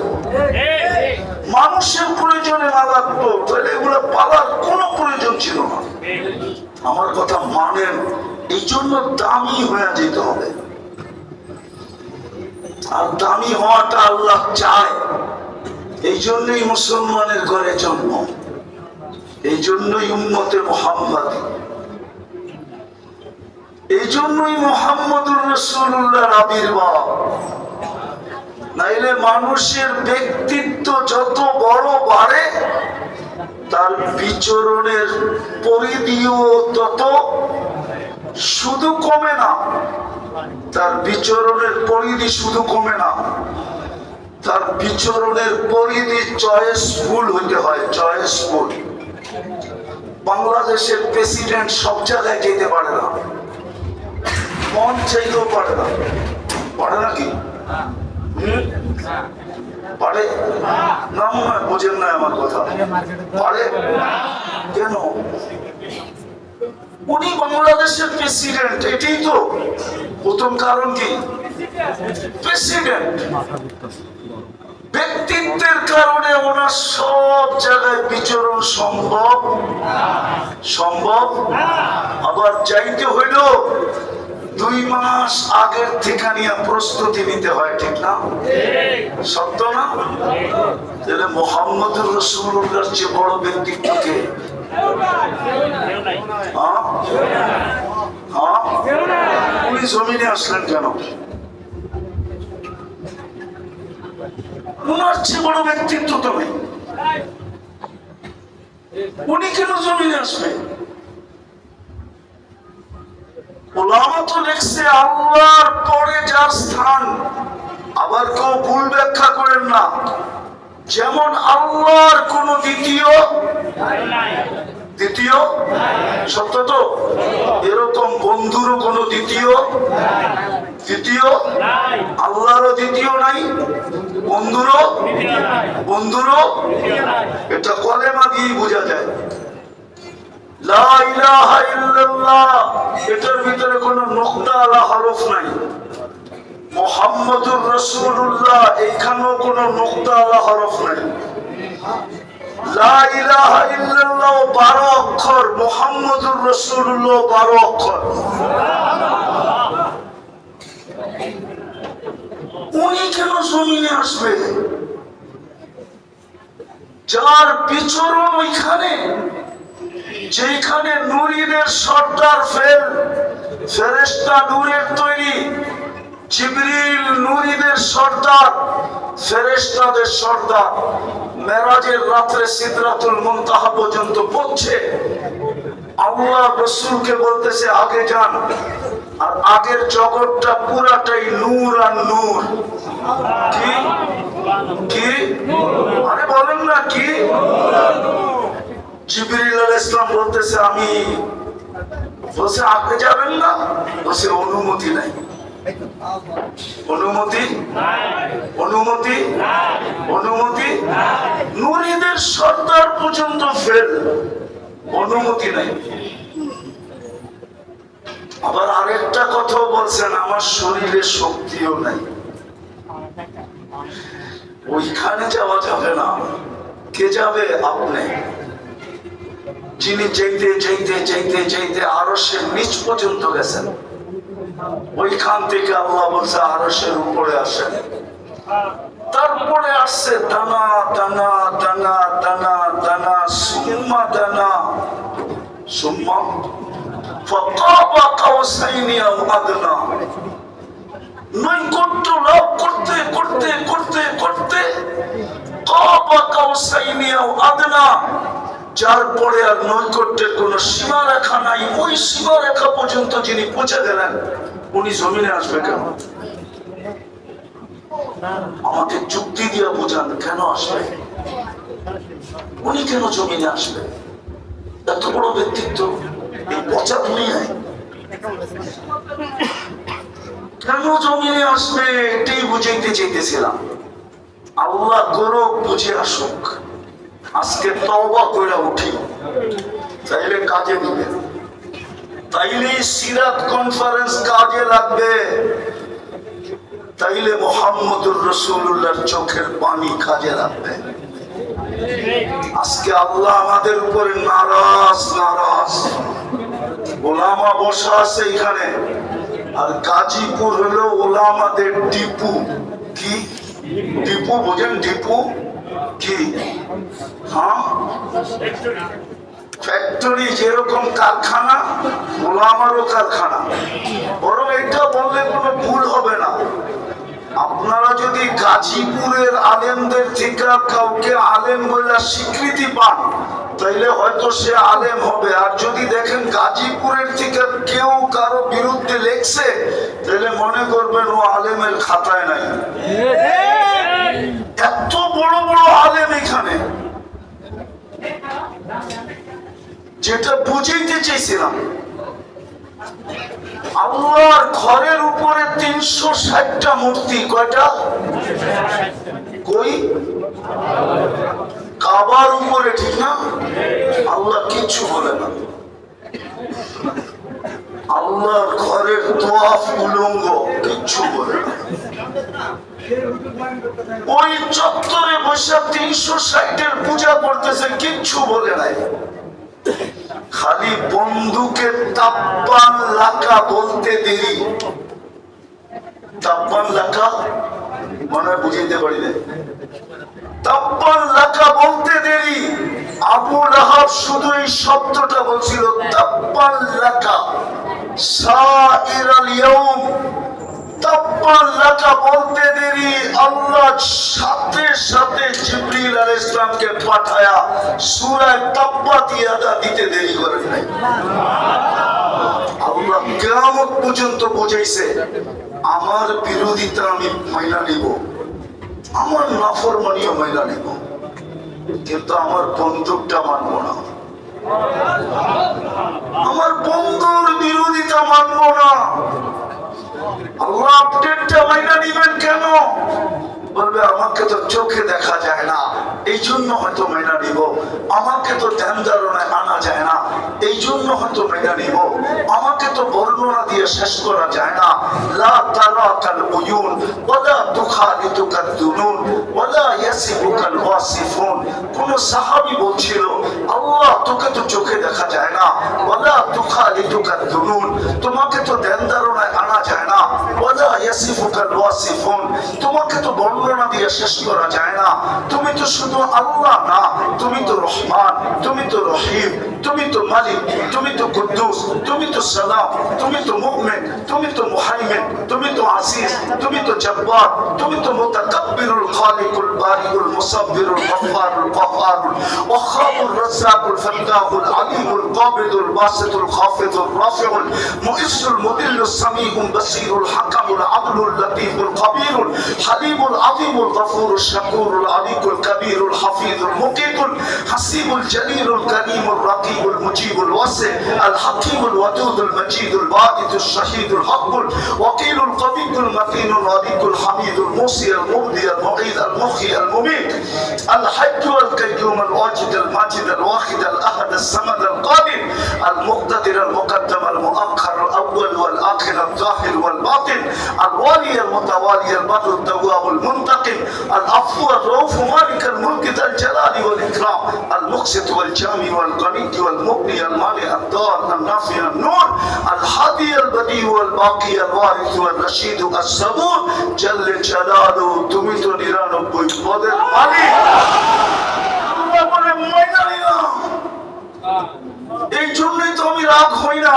মানুষের প্রয়োজনে না লাগতো তাহলে এগুলো পালার কোনো প্রয়োজন ছিল না। আমার কথা মানেন, এই জন্য দামি হয়ে যেতে হবে। আর দামি হওয়াটা আল্লাহ চায়। এই জন্যই মুসলমানের ঘরে জন্ম, এই জন্যই উম্মতে মুহাম্মদ, এই জন্যই মুহাম্মদুর রাসূলুল্লাহর আবির্ভাব। নাইলে মানুষের ব্যক্তিত্ব যত বড় বাড়ে তার বিচরণের পরিধিও তত শুধু কমে না। তার বিচরণের পরিধি শুধু কমে না, তার বিচরণের পরিধি চয়েসফুল হইতে হয়, চয়েসফুল। বাংলাদেশের প্রেসিডেন্ট সব জায়গায় যেতে পারে না, মন চাইলেও পারে না। পারে নাকি? পারে না? মনে হয় বোঝেন না আমার কথা। পারে কেন? উনি বাংলাদেশের প্রেসিডেন্ট, এটাই তো প্রথম কারণ। কি প্রেসিডেন্ট? ব্যক্তিত্বের কারণে ওনার সব জায়গায় বিচরণ সম্ভব সম্ভব। আবার যাইতে হইল 2 মাস আগের থেকে নিয়ে প্রস্তুতি নিতে হয়, ঠিক না? সত্য না? তাহলে মুহাম্মদুর রাসূলুল্লাহর চেয়ে বড় ব্যক্তিত্ব কে? উনি জমিনে আসলেন কেন? উনার চেয়ে বড় ব্যক্তিত্ব তো নেই, উনি কেন জমিনে আসবে? ওলামা তো লিখছে আল্লাহর পরে যার স্থান। আবার কেউ ভুল ব্যাখ্যা করেন না, যেমন আল্লাহর কোন দ্বিতীয় সত্য তো, এরকম বন্ধুরও কোন দ্বিতীয় আল্লাহরও দ্বিতীয় নাই, বন্ধুরও। এটা কলেমা দিয়েই বোঝা যায়। লা ইলাহা ইল্লাল্লাহ, এটার ভিতরে কোনো নুকতা আলা হরফ নাই। মুহাম্মদুর রাসূলুল্লাহ, এইখানেও কোনো নুকতা আলা হরফ নাই। লা ইলাহা ইল্লাল্লাহ 12 অক্ষর, মুহাম্মদুর রাসূলুল্লাহ 12 অক্ষর। উনি কেন জমিনে আসবে? যার বিচরণ ওইখানে, যেখানে নূরীদের সর্দার ফেরেশতা নূরের তৈরি, জিবরিল নূরীদের সর্দার, ফেরেশতাদের সর্দার। মেরাজের রাত্রে সিদরাতুল মুনতাহা পর্যন্ত পৌঁছে আল্লাহ রাসূলকে বলতেছে আগে যান। আর আগের জগৎটা পুরাটাই নূর আর নূর। কি কি আরে বলেন না কি? জিবরিল আলাইহিস সালাম বলতেছে আমি, বলছে আগে যাবেন না, বলছে অনুমতি নাই। অনুমতি নূরীদের সর্দার পর্যন্ত ফেল, অনুমতি নাই। আবার আরেকটা কথা বলছেন, আমার শরীরে শক্তিও নাই, ওইখানে যাওয়া যাবে না। কে যাবে? আপনি। যিনি চাইতে চাইতে চাইতে চাইতে আরশের নিচ পর্যন্ত গেছেন, ওইখান থেকে আল্লাহ বলছে আরশের উপরে আসেন। তারপরে আসছে দানা দানা দানা দানা দানা সুম্মা দানা সুম্মা ফাকাবা কাউসাইনি আও আদনা। নৈকট্য লাভ করতে করতে করতে করতে কাবা কাউসাইনি আও আদনা, যার পরে আর নৈকট্যের কোন সীমারেখা নাই, ওই সীমারেখা পর্যন্ত যিনি পৌঁছে গেলেন, উনি জমিনে আসবে কেন? আমাকে যুক্তি দিয়ে বোঝান, কেন আসবে? উনি কেন জমিনে আসবে? এত বড় ব্যক্তিত্ব এই পচা দুনিয়ায় কেন জমিনে আসবে? এটাই বুঝাইতে চাইতেছিলাম। আল্লাহ করুক বুঝে আসুক। আজকে তওবা করে উঠি, তাইলে কাজে দিবে, তাইলে সিরাত কনফারেন্স কাজে লাগবে, তাইলে মুহাম্মদুর রাসূলুল্লাহর চোখের পানি কাজে লাগবে। আজকে আল্লাহ আমাদের উপরে নারাজ। ওলামা বসা আছে এখানে, আর গাজীপুর হলো ওলামাদের টিপু। কি টিপু বোঝেন? টিপু কি? হ্যাঁ, ফ্যাক্টরি, যেরকম কারখানা, ওলামারও কারখানা। বরং এটা বললে কোনো ভুল হবে না। আপনারা যদি গাজীপুরের আলেমদের থেকে কাউকে আলেম বলে স্বীকৃতি পান, তাইলে হয়তো সে আলেম হবে। আর যদি দেখেন গাজীপুরের থেকে কেউ কারো বিরুদ্ধে লেখছে, তাহলে মনে করবেন ও আলেমের খাতায় নাই। এত বড় বড় আলেম এখানে। যেটা বুঝাইতে চাইছিলাম, আল্লাহর ঘরের উপরে 360টা মূর্তি। কয়টা? কই? কাবার উপরে, ঠিক না? আল্লাহ কিচ্ছু বলে না। আল্লাহর ঘরের তোয়াফ উলঙ্গ, কিচ্ছু বলে না। ওই চত্বরে বসে 360-এর পূজা করতেছে, কিচ্ছু বলে নাই। খালি বন্ধুকে তাপ্পান লাকা বলতে দেরি। তাপ্পান লাকা মনে বুঝাইতে পারি না। তাপ্পান লাকা বলতে দেরি। আবু লাহাব শুধু এই শব্দটা বলছিল, তাপ্পান লাকা সাইরাল ইয়াউম। তাপ্পান লাকা বলতে দেরি, আল্লাহ সাথে সাথে জিবরিল আলাইহিস সালামকে পাঠায়া সূরা তাব্বাত ইয়াদা দিতে দেরি করেন নাই। আল্লাহ কিয়ামত পর্যন্ত বুঝাইছে, আমার বিরোধিতা আমি মাইনা নিব, আমার নাফরমানিও মাইনা নিব, কিন্তু আমার বন্দুকটা মানব না। আমার বন্ধুর বিরোধিতা মানব না। আল্লাহ আপডেটটা মাইনা নিবেন কেন? বলবে আমাকে তো চোখে দেখা যায় না, এই জন্য হয়তো মেনে নিব। আমাকে তো ধ্যান ধারণায় আনা যায় না, এই জন্য হয়তো মেনে নিব। আমাকে তো বর্ণনা দিয়ে শেষ করা যায় না। লা তারাকাল উয়ুন ওয়ালা তুখালিতুকাদ দুনুন ওয়ালা ইয়াসিফুকাল ওয়াসিফুন। কোন সাহাবী বলছিল, আল্লাহ তোকে তো চোখে দেখা যায় না, ওয়ালা তুখালিতুকাদ দুনুন, তোমাকে তো ধ্যান ধারণায় আনা যায় না, ওয়ালা ইয়াসিফুকাল ওয়াসিফুন, তোমাকে তো বর্ণনা দিয়ে শেষ করা যায় না। তুমি তো শুধু আল্লাহ না, তুমি তো রহমান, তুমি তো রহিম, তুমি তো মালিক, তুমি তো কুদ্দুস, তুমি তো সালাম, তুমি তো মুমিন, তুমি তো মুহাইমিন, তুমি তো আজিজ, তুমি তো জব্বার, তুমি তো মুতাকাব্বিরুল খালিকুল বারিউল মুসাব্বিরুল গফফারুল কাহ্হারুল ওয়াহ্হাবুর রাজ্জাকুল ফাত্তাহুল আলিমুল কাবিদুল বাসিতুল খাফিদুর রাফিউল মুইসুল মুদিল্লুস সামিউল বাসিরুল হাকামুল আদলুল লতীফুল খাবীরুল হালিমুল আযীমুল গফুরুশ শাকুরুল আলিকুল কবীরুল হাফিজুল মুকিতুল হাসিবুল জলিলুল করিমুল রাকিবুল মুজিবুল ওয়াসি আল হাকিমুল ওয়াদুদুল মজিদুল বাদিতুশ শাহীদুল হকুল ওয়াকিলুল কবিয়ুল মাতিনুল ওয়াদিকুল হামিদুল মুসি আল মুবদি আল মুঈদ আল মুখী আল মুমীত আল হাজ্জু আল কাইয়্যুম আল ওয়াজিদ আল মাজিদ আল ওয়াহিদ আল আহাদ আল সামাদ আল কাদির আল মুকতাদির আল মুকদ্দাম আল মুআখ্খার আল আউয়াল ওয়াল আখির আল যাহির ওয়াল বাতিন আল ওয়ালি আল মুতাওয়ালি আল বাদর আল তাওয়াব আল মুনতাকিম আল আফু আল রাউফ মালিক আল মুলক আল জালালি ওয়াল ইকরাম আল মুকসিত ওয়াল জামি ওয়াল গনি ওয়াল মুগনি আল মানি আল দার আল নাফি আল নূর আল হাদি আল বদি ওয়াল বাকি আল ওয়ারিস ওয়াল রশিদ আল সাবুর জাল্লে জালালু। তুমি তো 99 পদের মালিক। আল্লাহ বলে মাইনা নিলাম, এই জন্যই তো আমি রাগ হই না।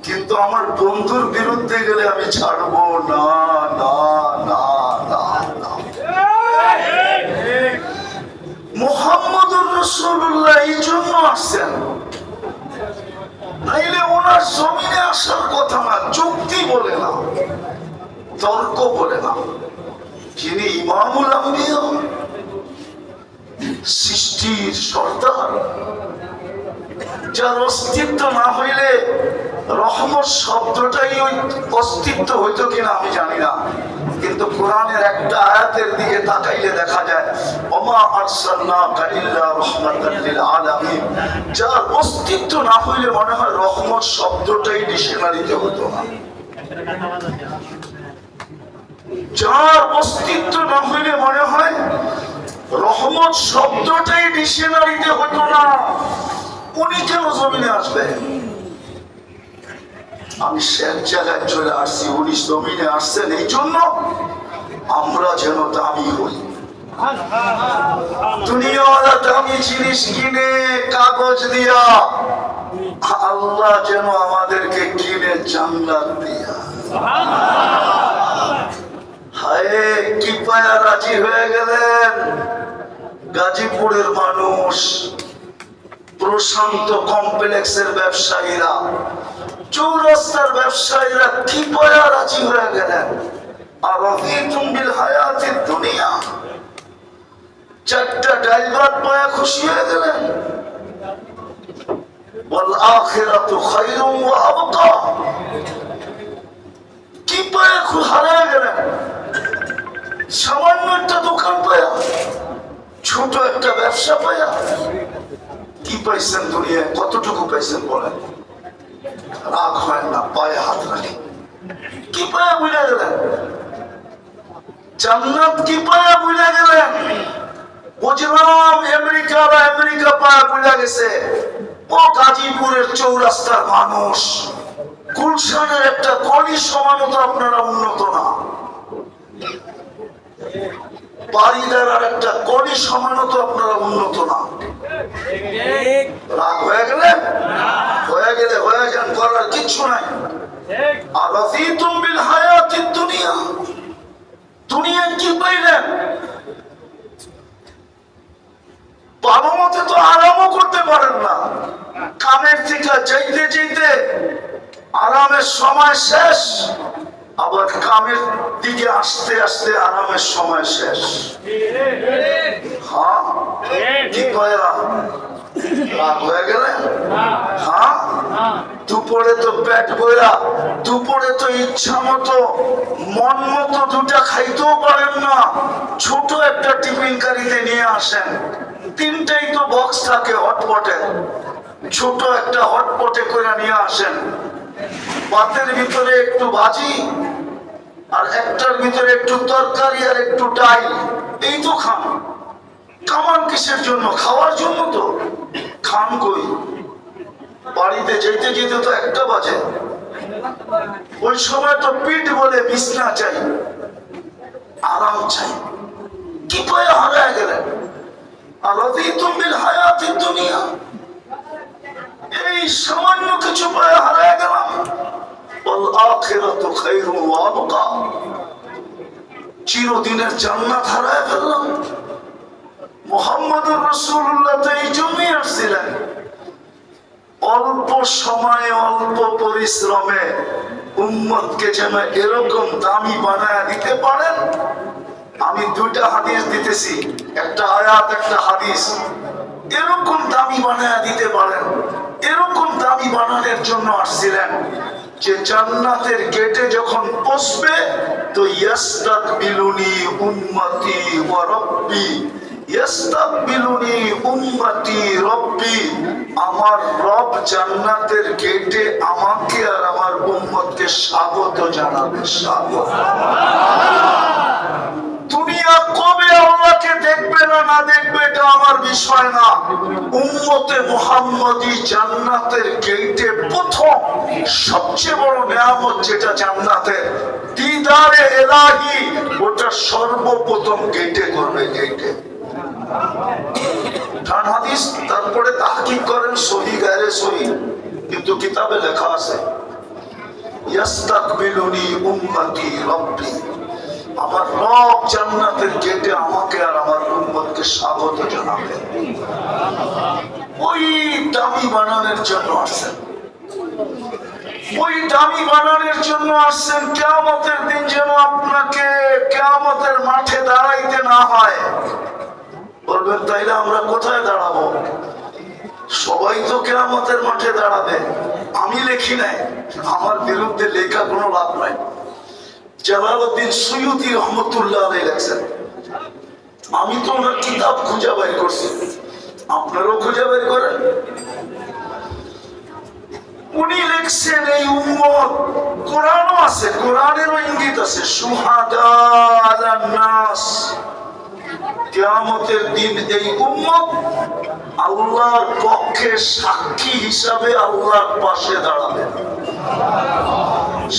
কিন্তু আমার বন্ধুর বিরুদ্ধে গেলে আমি ছাড়বো না, না, না, না, না। মুহাম্মদুর রাসূলুল্লাহ এই জন্য আসছেন, নাইলে ওনার জমিনে আসার কথা না। যুক্তি বলে না, তর্ক বলে না। যিনি ইমামুল আম্বিয়া, সৃষ্টির সর্দার, যার অস্তিত্ব না হইলে রহমত শব্দটাই ওই অস্তিত্ব হইতো কিনা আমি জানি না, কিন্তু কোরআনের একটা আয়াতের দিকে তাকাইলে দেখা যায় ওমা আরসালনাকা ইল্লা রাহমাতাল লিল আলামিন। যার অস্তিত্ব না হইলে মনে হয় রহমত শব্দটাই ডিকশনারিতে হতো না। যার অস্তিত্ব না হইলে মনে হয় রহমত শব্দটাই ডিকশনারিতে হতো না। উনি কেন জমিনে আসবে? আমি শেষ জায়গায় চলে আসছি, উনি জমিনে আসছেন এই জন্য আমরা যেন দামি হই। দুনিয়াওয়ালা দামি জিনিস কিনে কাগজ দিয়া, আল্লাহ যেন আমাদেরকে কিনে জান্নাত দিয়া। হায় কি পায়া রাজি হয়ে গেলেন গাজীপুরের মানুষ, প্রশান্ত কমপ্লেক্সের ব্যবসায়ীরা, চৌরাস্তার ব্যবসায়ীরা কি পায়া রাজি হয়ে গেলেন। আর রাদিতুম বিল হায়াতিদ দুনিয়া, চারটা ড্রাইভার পায়া খুশি হয়ে গেলেন। ওয়াল আখিরাতু খায়রুম ওয়া আবকা, কি পায়া হারিয়ে গেলেন। সামান্য একটা দোকান পায়া, ছোট একটা ব্যবসা পায়া কি পাইছেন দুনিয়ায়? কতটুকু পাইছেন বলেন? রাগ হয় না, পায়ে হাত রাখে। কি পায়া বুঝে গেলেন? জান্নাত কি পায়া বুঝে গেলেন? বুঝলাম আমেরিকা পায়া বুঝে গেছে। ও গাজীপুরের চৌরাস্তার মানুষ, গুলশানের একটা গলি সমানত আপনারা উন্নত না, বাড়িদার একটা গলি সমানত আপনারা উন্নত না। রাগ হয়ে গেলেন? হয়ে গেলে হয়ে যান, করার কিচ্ছু নাই। আর রাদিতুম বিল হায়াতিদ দুনিয়া, দুনিয়া কি পাইলেন? ভালো মতে তো আরামও করতে পারেন না। কামের থেকে যাইতে যাইতে আরামের সময় শেষ, আবার কামের দিকে আসতে আসতে আরামের সময় শেষ। হ্যাঁ কি কয়া রাগ হয়ে গেলেন? হ্যাঁ দুপুরে তো পেট বইরা, দুপুরে তো ইচ্ছা মতো মন মতো দুটা খাইতেও পারেন না। ছোট একটা টিফিন কারিতে নিয়ে আসেন, তিনটাই তো বক্স থাকে হটপটে, ছোট একটা হটপটে করে নিয়ে আসেন। ভাতের ভিতরে একটু ভাজি, আর একটার ভিতরে একটু তরকারি আর একটু ডাল, এই তো খান। কামান কিসের জন্য? খাওয়ার জন্য তো। খান কই? বাড়িতে যেতে যেতে তো 1টা বাজে। ওই সময় তো পিঠ বলে বিছনা চাই, আরাম চাই। কি পায়ে হারায় গেলেন? আর রাদিতুম বিল হায়াতিদ দুনিয়া, এই সামান্য কিছু পায়ে হারায় গেলাম। ওয়াল আখিরাতু খায়রুম ওয়া আবকা, চিরদিনের জান্নাত হারায় ফেললাম। মুহাম্মদুর রাসূলুল্লাহ তো এই জন্যই আসছিলেন, অল্প সময়ে অল্প পরিশ্রমে উম্মতকে যেন এরকম দামি বানায় দিতে পারেন। আমি 2টা হাদিস দিতেছি, একটা আয়াত একটা হাদিস। এরকম দামি বানায় দিতে পারেন, এরকম দামি বানানোর জন্য আসছিলেন যে জান্নাতের গেটে যখন পৌঁছবে তো ইয়াস্তাকবিলুনি উম্মতি ওয়া রাব্বি, ইয়াস্তাকবিলুনি উম্মতি রাব্বি, আমার রব জান্নাতের গেটে আমাকে আর আমার উম্মতকে স্বাগত জানাবে। স্বাগত। দুনিয়া কবে আল্লাহকে দেখবে না না দেখবে এটা আমার বিষয় না। উম্মতে মুহাম্মদী জান্নাতের গেটে প্রথম সবচেয়ে বড় নিয়ামত যেটা জান্নাতের দিদারে ইলাহি, ওটা সর্বপ্রথম গেটে করবে। গেটে কারণ হাদিস তারপরে তাহকিক করেন সহি গায়রে সহি, কিন্তু কিতাবে লেখা আছে ইয়াস্তাকবিলুনি উম্মতি রাব্বি, আমার রব জান্নাতের গেটে আমাকে আর আমার উম্মতকে স্বাগত জানাবে। ওই দামি বানানোর জন্য আসছেন, ওই দামি বানানোর জন্য আসছেন কিয়ামতের দিন যেন আপনাকে কিয়ামতের মাঠে দাঁড়াইতে না হয়। বলবেন তাইলে আমরা কোথায় দাঁড়াবো? সবাই তো কিয়ামতের মাঠে দাঁড়াবে। আমি লেখি নাই, আমার বিরুদ্ধে লেখা কোনো লাভ নাই। জালালউদ্দিন সুয়ুতী রহমতুল্লাহ আলাইহি লেখছেন, আমি তো ওনার কিতাব খুঁজে বের করছি, আপনারাও খুঁজে বের করেন। উনি লিখছেন এই উম্মত, কোরআনও আছে, কোরআনেরও ইঙ্গিত আছে, শুহাদা আলান নাস, কিয়ামতের দিন এই উম্মত আল্লাহর পক্ষে সাক্ষী হিসাবে আল্লাহর পাশে দাঁড়াবে।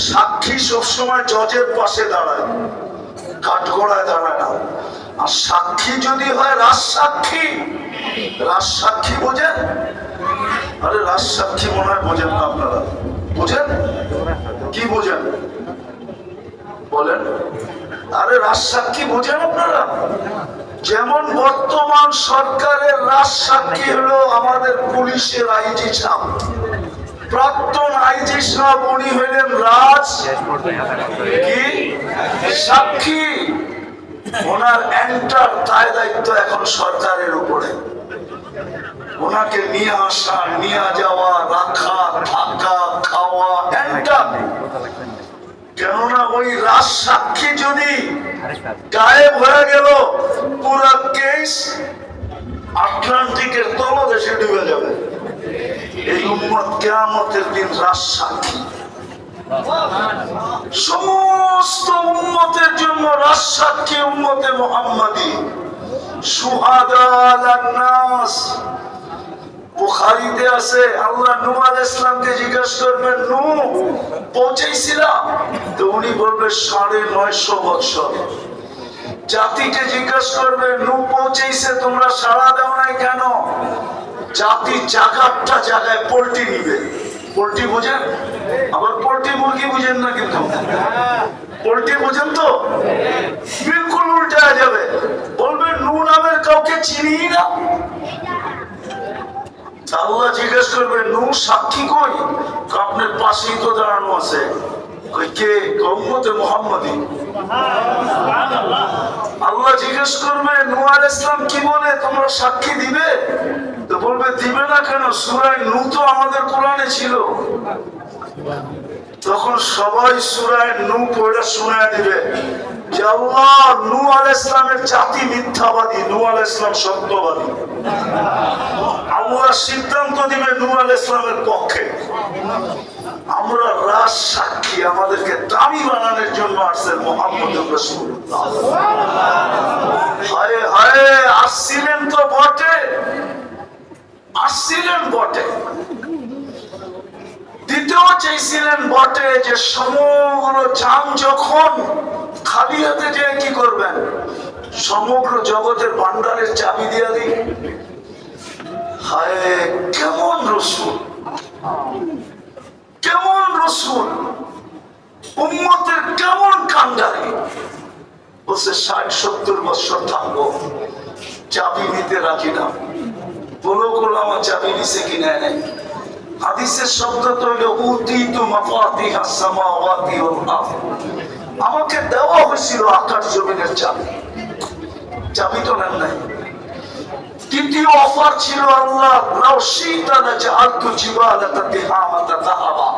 সাক্ষী সবসময় জজের পাশে দাঁড়ায়, কাঠগড়ায় দাঁড়ায় না। আর সাক্ষী যদি হয় রাজসাক্ষী, রাজসাক্ষী বোঝেন? আরে রাজসাক্ষী মনে হয় বোঝেন না আপনারা, বোঝেন? কি বোঝেন বলেন? আরে রাজসাক্ষী বোঝেন আপনারা? যেমন বর্তমান সরকারের রাজসাক্ষী হলো আমাদের পুলিশের আইজি সাহেব, প্রাক্তন আইজি সাহেব উনি হইলেন রাজ কি সাক্ষী। ওনার এন্টার দায় দায়িত্ব এখন সরকারের উপরে, ওনাকে নিয়ে আসা, নিয়ে যাওয়া, রাখা, থাকা, খাওয়া এন্টার। কেননা ওই রাজ সাক্ষী যদি গায়েব হয়ে গেল, পুরা কেস আটলান্টিকের তলদেশে ডুবে যাবে। এই উম্মত কিয়ামতের দিন রাজ সাক্ষী, সমস্ত উম্মতের জন্য রাজ সাক্ষী উম্মতে মুহাম্মাদী, শুহাদা আলান নাস। বুখারীতে আছে, আল্লাহ নূহ আলাইহিস সালামকে জিজ্ঞাসা করবেন, নূহ পৌঁছেছিলা? তো উনি বলবে ৯৫০ বছর। জাতিকে জিজ্ঞাসা করবে, নূহ পৌঁছেছে, তোমরা সাড়া দাও নাই কেন? জাতি জায়গাটা জায়গায় পোল্ট্রি নিবে। পোল্ট্রি বোঝেন? আবার পোল্ট্রি মুরগি বুঝেন না, কিন্তু পোল্ট্রি বোঝেন তো? বিলকুল উল্টা যাবে, বলবে নূহ নামের কাউকে চিনি না। আল্লাহ জিজ্ঞেস করবে, নূহ সাক্ষী কই? আপনার পাশেই তো দাঁড়ানো আছে। কে? উম্মতে মুহাম্মাদী। আল্লাহ জিজ্ঞেস করবে, নূহ আলাইহিস সালাম কি বলে, তোমরা সাক্ষী দিবে? তো বলবে, দিবে না কেন? সূরা নূহ তো আমাদের কোরআনে ছিল। তখন সবাই সূরা নূহ পড়ে শোনায় দিবে যে আল্লাহ নূহ আলাইহিস সালামের জাতি মিথ্যাবাদী, নূহ আলাইহিস সালাম সত্যবাদী। আল্লাহ সিদ্ধান্ত দিবে নূহ আলাইহিস সালামের পক্ষে। আমরা রাজ সাক্ষী, আমাদেরকে দামি বানানোর জন্য আসছেন মুহাম্মদুর রাসূলুল্লাহ। হায় হায়, আসছিলেন তো বটে, আসছিলেন বটে, দ্বিতীয় চেয়েছিলেন বটে যে সমগ্র জান যখন খালি হাতে যে কি করবেন, সমগ্র জগতের ভান্ডারের চাবি দিয়ে দিই। হায়, কেমন রসূল, কেমন রসূল, উম্মতের কেমন কান্ডারি। বলছে ৬০-৭০ বছর থাকবো, চাবি নিতে রাজি না। বলো আমার চাবি নিছে কিনা নেই? হাদিসের শব্দ তো হলো উতিতু মাফাতিহাস সামাওয়াতি ওয়াল আরদ, আমাকে দেওয়া হয়েছিল আকাশ জমিনের চাবি, চাবি তো নেন নাই। তৃতীয় অফার ছিল, আল্লাহ লাউ শিতা লাজআলতু জিবালাতা তিহামাতা যাহাবা,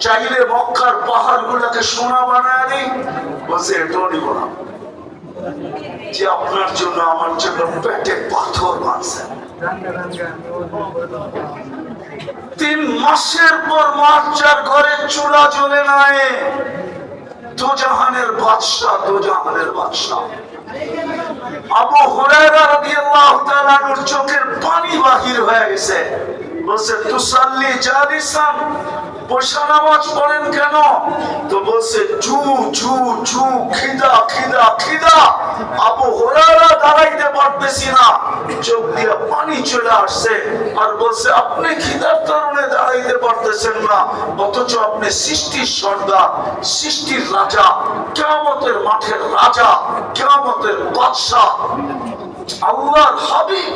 চাইলে মক্কার পাহাড়গুলোকে সোনা বানায় দিই। বলছে এটাও নিব না, যে আপনার জন্য আমার জন্য পেটে পাথর মারছেন। ৩ মাসের পর মার্চার ঘরে চুলা জ্বলে নাই। দোজাহানের বাদশা, দোজাহানের বাদশা আবু হুরায়রা রাদিয়াল্লাহু তাআলা আনহুর চোখের পানি বাহির হয়ে গেছে। বলছে তুসাল্লি জালিসান, বসে নামাজ পড়েন কেন? তো বলছে জু জু জু, খিদা খিদা খিদা। আবু হুরায়রা দাঁড়াইতে পারতেছি না, চোখ দিয়ে পানি চলে আসছে। আর বলছে আপনি খিদার কারণে দাঁড়াইতে পারতেছেন করতেছেন না, অথচ আপনি সৃষ্টির সর্দার, সৃষ্টির রাজা, কিয়ামতের মাঠের রাজা, কিয়ামতের বাদশা, আল্লাহর হাবিব।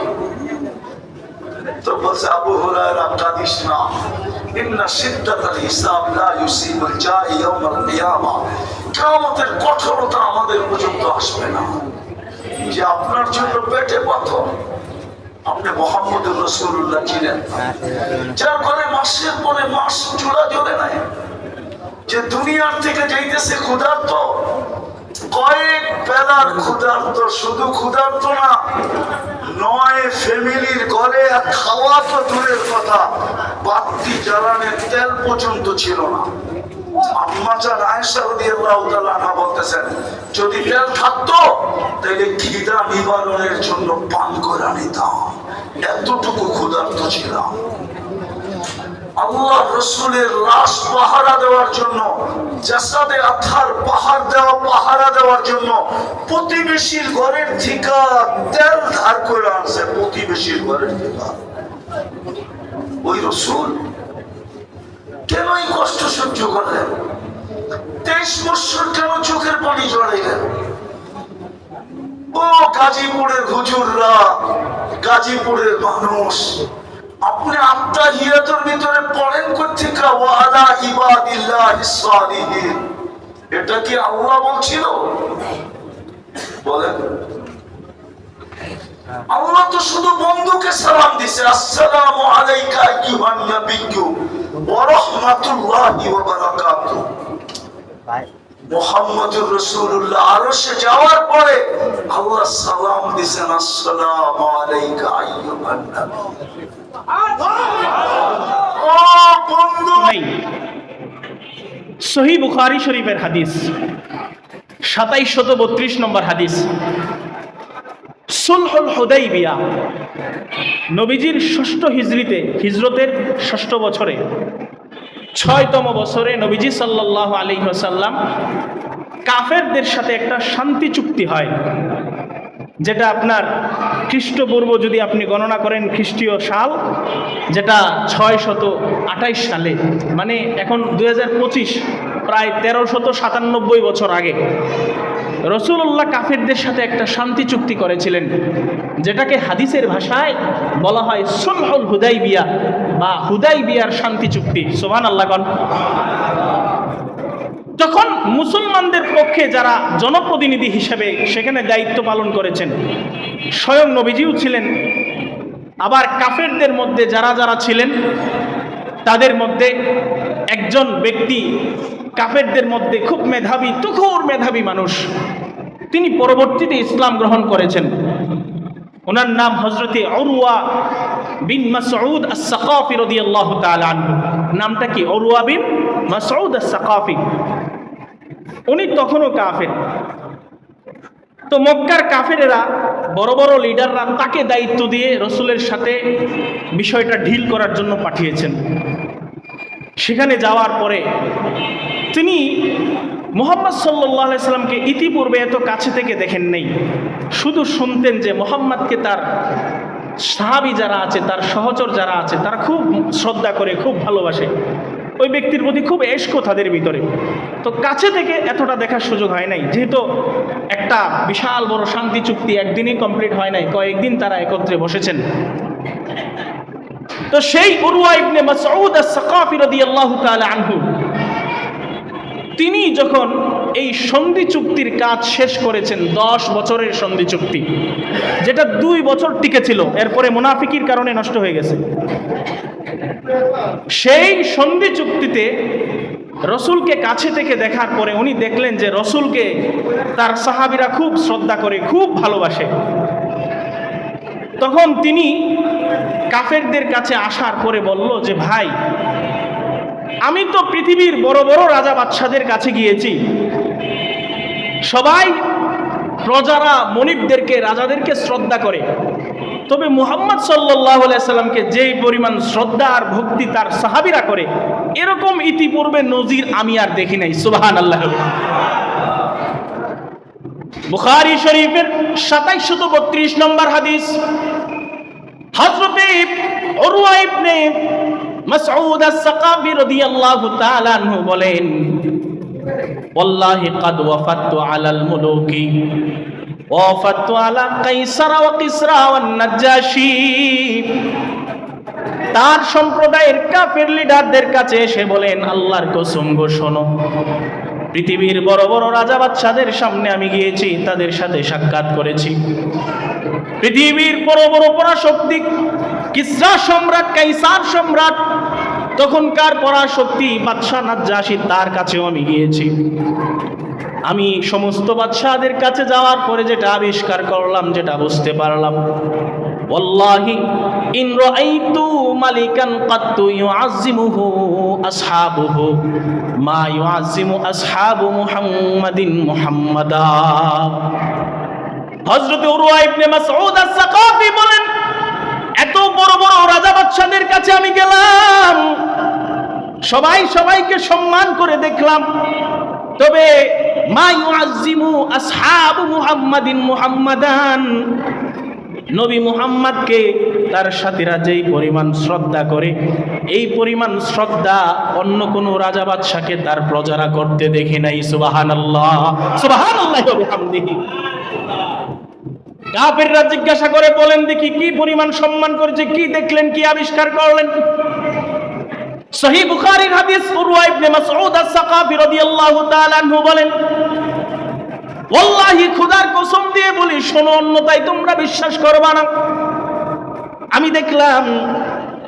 তো বলছে আবু হুরায়রা, কাঁদিস না, ইন্না শিদ্দাতাল হিসাব লা ইউসিবুল জাই ইয়াউমাল কিয়ামা। কিয়ামতের কঠোরতা আমাদের পর্যন্ত আসবে না। যে আপনার জন্য পেটে পাথর, আপনি মুহাম্মদুর রাসূলুল্লাহ ছিলেন, যার ঘরে মাসের পরে মাস চূড়া জ্বলে নাই, যে দুনিয়ার থেকে যাইতেছে ক্ষুধার্ত, কয়েক বেলার ক্ষুধার্ত, শুধু ক্ষুধার্ত না, 9 ফ্যামিলির ঘরে খাওয়া তো দূরের কথা, বাতি জ্বালানোর তেল পর্যন্ত ছিল না। আম্মা জান আয়েশা রাদিয়াল্লাহু তাআলা আনহা বলতেছেন, যদি তেল থাকতো তাহলে খিদা নিবারণের জন্য পান করে নিতাম, এতটুকু ক্ষুধার্ত ছিলাম। আল্লাহ রসুলের লাশ পাহারা দেওয়ার জন্য, জাসাদে আথার পাহারা দেওয়ার জন্য প্রতিবেশীর ঘরের থেকে তেল ধার করে আনছে, প্রতিবেশীর ঘরের থেকে। ওই রসুল কেন এই কষ্ট সহ্য করলেন? 23 বছর কেন চোখের পানি জড়াইলেন? ও গাজীপুরের হুজুররা, গাজীপুরের মানুষ, আপনি আত্তাহিয়াতুর ভিতরে পড়েন কোত্থেকে ওয়া আলা ইবাদিল্লাহিস সালিহিন? এটা কি আল্লাহ বলছিল? বলেন। আল্লাহ তো শুধু বন্ধুকে সালাম দিছে, আসসালামু আলাইকা আইয়ুহান নাবিয়্যু ওয়া রাহমাতুল্লাহি ওয়া বারাকাতুহু। মুহাম্মদুর রাসূলুল্লাহ আরশে যাওয়ার পরে আল্লাহ সালাম দিছেন, আসসালামু আলাইকা আইয়ুহান নাবিয়্যু। সহিহ বুখারী শরীফের হাদিস 2732 নম্বর হাদিস। সুলহুল হুদাইবিয়া, নবীজির ষষ্ঠ হিজরতের 6ষ্ঠ বছরে 6তম বছরে নবীজি সাল্লাল্লাহু আলাইহি ওয়াসাল্লাম কাফেরদের সাথে একটা শান্তি চুক্তি হয়, যেটা আপনার খ্রিস্টপূর্ব যদি আপনি গণনা করেন খ্রিস্টীয় সাল, যেটা 628 সালে, মানে এখন 2025, প্রায় 1397 বছর আগে রসুল্লাহ কাফেরদের সাথে একটা শান্তি চুক্তি করেছিলেন, যেটাকে হাদিসের ভাষায় বলা হয় সুলহুল হুদাইবিয়া বা হুদাইবিয়ার শান্তি চুক্তি। সুবহানাল্লাহ। তখন মুসলমানদের পক্ষে যারা জনপ্রতিনিধি হিসেবে সেখানে দায়িত্ব পালন করেছেন, স্বয়ং নবীজিও ছিলেন, আবার কাফেরদের মধ্যে যারা যারা ছিলেন তাদের মধ্যে একজন ব্যক্তি কাফেরদের মধ্যে খুব মেধাবী, তুখোর মেধাবী মানুষ, তিনি পরবর্তীতে ইসলাম গ্রহণ করেছেন। ওনার নাম হযরতে উরওয়া বিন মাসউদ আস-সাকাফি রাদিয়াল্লাহু তাআলা আনহু। নামটা কি? উরওয়া বিন মাসউদ আস-সাকাফি। উনি তখনও কাফের। তো মক্কার কাফেরেরা, বড় বড় লিডাররা তাকে দায়িত্ব দিয়ে রসুলের সাথে বিষয়টা ডিল করার জন্য পাঠিয়েছেন। সেখানে যাওয়ার পরে তিনি মুহাম্মদ সাল্লাল্লাহু আলাইহি সাল্লামকে ইতিপূর্বে এত কাছে থেকে দেখেন নেই, শুধু শুনতেন যে মুহাম্মদকে তার সাহাবী যারা আছে, তার সহচর যারা আছে, তারা খুব শ্রদ্ধা করে, খুব ভালোবাসে, ওই ব্যক্তির প্রতি খুব এশক তাদের ভিতরে। তো কাছে থেকে এতটা দেখার সুযোগ হয় নাই, যেহেতু একটা বিশাল বড় শান্তি চুক্তি একদিনই কমপ্লিট হয় নাই, কয়েকদিন তারা একত্রে বসেছেন। তো সেই উরওয়া ইবনে মাসউদ আস-সাকাফি রাদিয়াল্লাহু তাআলা আনহু, তিনি যখন এই সন্ধি চুক্তির কাজ শেষ করেছেন, 10 বছরের সন্ধি চুক্তি, যেটা 2 বছর টিকে ছিল, এরপরে মুনাফিকির কারণে নষ্ট হয়ে গেছে। সেই সন্ধি চুক্তিতে রসুলকে কাছে থেকে দেখার পরে উনি দেখলেন যে রসুলকে তার সাহাবীরা খুব শ্রদ্ধা করে, খুব ভালোবাসে। তখন তিনি কাফেরদের কাছে আসার পরে বলল যে, ভাই, আমি তো পৃথিবীর বড় বড় রাজা বাদশাদের কাছে গিয়েছি, সবাই প্রজারা মনিবদেরকে, রাজাদেরকে শ্রদ্ধা করে, তবে মুহাম্মদ সাল্লাল্লাহু আলাইহি সাল্লামকে যেই পরিমাণ শ্রদ্ধা আর ভক্তি তার সাহাবীরা করে, এরকম ইতিপূর্বে নজির আমি আর দেখি নাই। সুবহানাল্লাহ। বুখারী শরীফের 2732 নম্বর হাদিস। হযরতে উরওয়া ইবনে মাসউদ আস-সাকাফি রাদিয়াল্লাহু তাআলা আনহু বলেন, ওয়াল্লাহি ক্বাদ ওয়াফাততু আলাল মুলুকি ওয়াফাততু আলা কাইসার ওয়া কিসরা ওয়ান নাজ্জাশী। তার সম্প্রদায়ের কাফের লিডারদের কাছে এসে বলেন, আল্লাহর কসম গো শোনো, পৃথিবীর বড় বড় রাজা বাদশাদের সামনে আমি গিয়েছি, তাদের সাথে সাক্ষাৎ করেছি। পৃথিবীর বড় বড় পরাশক্তি কিসরা সম্রাট, কাইসার সম্রাট, তখনকার পরাশক্তি বাদশা নাজ্জাশী, তার কাছেও আমি গিয়েছি। আমি সমস্ত বাদশাদের কাছে যাওয়ার পরে যেটা আবিষ্কার করলাম, যেটা বুঝতে পারলাম, ওয়াল্লাহি ইন রাআইতু মালিকান কাত্তু ইউআযিমুহু আসহাবুহু মা ইউআযিমু আসহাবু মুহাম্মাদিন মুহাম্মাদা। হযরত উরওয়া ইবনে মাসউদ আস-সাকাফি বলেন, এত বড় বড় রাজা বাদশাদের কাছে আমি গেলাম, সবাই সবাইকে সম্মান করে দেখলাম, তবে মা ইউআযিমু আসহাবু মুহাম্মাদিন মুহাম্মাদান, নবী মুহাম্মদকে তার সাথীরা যেই পরিমাণ শ্রদ্ধা করে, এই পরিমাণ শ্রদ্ধা অন্য কোন রাজা বাদশাকে তার প্রজারা করতে দেখি নাই। সুবহানাল্লাহ, সুবহানাল্লাহি ওয়া বিহামদিহি। কাফেররা জিজ্ঞাসা করে, বলেন দেখি কি পরিমাণ সম্মান করেছে, কি দেখলেন, কি আবিষ্কার করলেন? সহিহ বুখারীর হাদিস, উরওয়া ইবনে মাসউদ আস-সাকাফি রাদিয়াল্লাহু তাআলা আনহু বলেন, ওয়াল্লাহি খোদার কসম দিয়ে বলি, শোনো, অন্যতায় তোমরা বিশ্বাস করবা না, আমি দেখলাম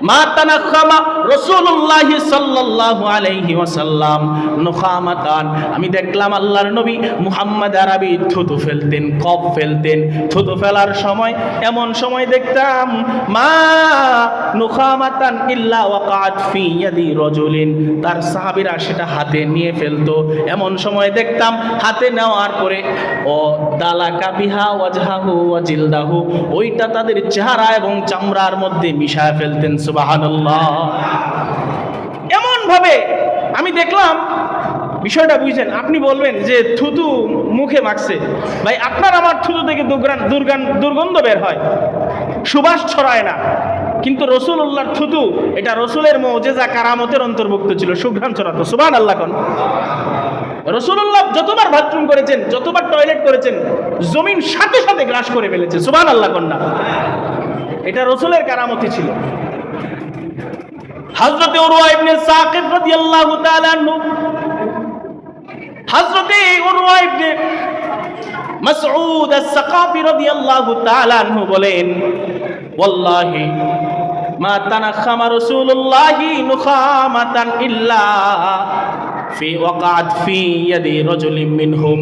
মা তানাখামা রাসূলুল্লাহ সাল্লাল্লাহু আলাইহি ওয়াসাল্লাম নুখামাতান, আমি দেখলাম আল্লাহর নবী মুহাম্মদ আরবি থুতু ফেলতেন, কফ ফেলতেন। থুতু ফেলার সময় এমন সময় দেখতাম মা নুখামাতান ইল্লা ওয়াকাত ফি ইয়াদি রাজুলিন, তার সাহাবীরা সেটা হাতে নিয়ে ফেলতো। এমন সময় দেখতাম হাতে নেওয়ার পরে ও দালাকা বিহা ওয়াজহাহু ওয়া জিলদাহু, ওইটা তাদের চেহারা এবং চামড়ার মধ্যে মিশায় ফেলতেন। সুবহানাল্লাহ। এমন ভাবে আমি দেখলাম, বিষয়টা বুঝছেন? আপনি বলবেন যে থুতু মুখে মাখছে, ভাই আপনার আমার থুতু থেকে দুর্গন্ধ বের হয়, সুবাস ছড়ায় না, কিন্তু রাসূলুল্লাহর থুতু, এটা রাসূলের মুজিজা কারামতের অন্তর্ভুক্ত ছিল, সুঘ্রাণ ছড়াতো। সুবহানাল্লাহ কোন রাসূলুল্লাহ যতবার বাথরুম করেছেন, যতবার টয়লেট করেছেন, জমিন সাথে সাথে গ্রাস করে ফেলেছে। সুবহানাল্লাহ কোন না, এটা রাসূলের কারামতি ছিল। হযরত উরওয়া ইবনে সাকিব রাদিয়াল্লাহু তাআলা আনহু, হযরত উরওয়া ইবনে মাসউদ আস-সাকাফি রাদিয়াল্লাহু তাআলা আনহু বলেন, ওয়াল্লাহি মা তানাখামা রাসূলুল্লাহি নুখামাতান ইল্লা ফি ওয়াকাত ফি ইয়াদি রাজুলিন মিনহুম,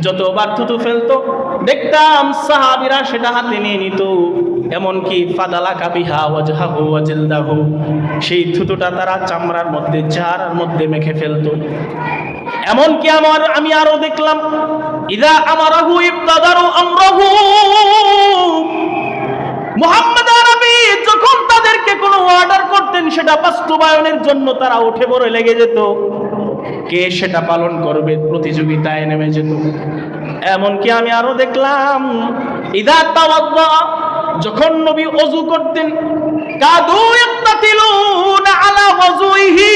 যতবার থুতু ফেলতো দেখতাম সাহাবীরা সেটা হাতে নিয়ে নিত, এমনকি ফাদালাকা বিহা ওয়াজহাহু ওয়া জিলদাহু, সেই থুতুটা তারা চামড়ার মধ্যে, চেহারার মধ্যে মেখে ফেলতো। এমনকি আমি আরো দেখলাম, ইযা আমারাহু ইবতাদারু আমরাহু, মুহাম্মদ আরবি যখন তাদেরকে কোনো অর্ডার করতেন, সেটা বাস্তবায়নের জন্য তারা উঠে পড়ে লেগে যেত, কে সেটা পালন করবে, প্রতিযোগিতায় নেমে যেত। এমনকি আমি আরো দেখলাম, ইযা তাওয়াদ্দা, যখন নবী ওযু করতেন, কাদু ইয়াক্তাতিলুনা আলা ওযুইহি,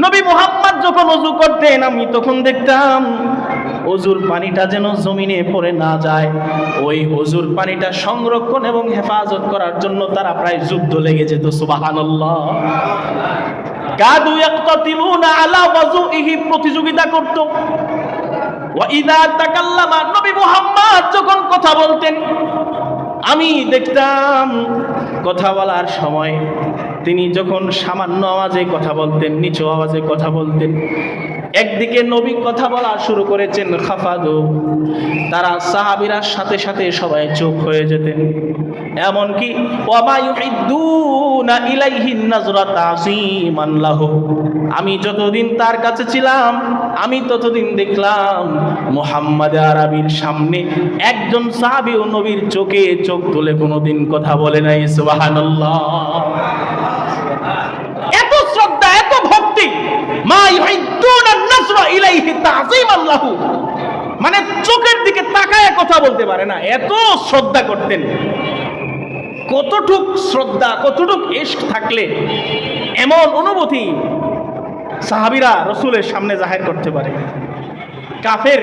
নবী মুহাম্মদ যখন ওযু করতেন, আমি তখন দেখতাম ওযুর পানিটা যেন জমিনে পড়ে না যায়, ওই ওযুর পানিটা সংরক্ষণ এবং হেফাজত করার জন্য তারা প্রায় যুদ্ধ লেগে যেত। সুবহানাল্লাহ। কাদু ইয়াক্তাতিলুনা আলা ওযুইহি, প্রতিযোগিতা করত। ওয়া ইযা তাকাল্লামা, নবী মুহাম্মদ যখন কথা বলতেন, আমি দেখতাম কথা বলার সময় তিনি যখন সামান্য আওয়াজে কথা বলতেন, নিচু আওয়াজে কথা বলতেন, একদিকে নবী কথা বলা শুরু করেছেন, খাফাদু, তারা সাহাবীরা সাথে সাথে সবাই চুপ হয়ে যেতেন। এমনকি ওয়ামা ইউহিদ্দুনা ইলাইহি নাজরা তাযীমান লাহু, আমি যতদিন তার কাছে ছিলাম, আমি ততদিন দেখলাম মুহাম্মদ আরবির সামনে একজন সাহাবী ও নবীর চোখে চোখ তুলে কোনোদিন কথা বলে নাই। সুবহানাল্লাহ। এত শ্রদ্ধা, এত ভক্তি, মা ইউহিদ্দুনা নাজরা ইলাইহি তাযীমান লাহু, মানে চোখের দিকে তাকায় কথা বলতে পারে না, এত শ্রদ্ধা করতেন। কতটুক শ্রদ্ধা, কতটুক ইশক থাকলে এমন অনুভূতি সাহাবীরা রসুলের সামনে জাহির করতে পারে। কাফের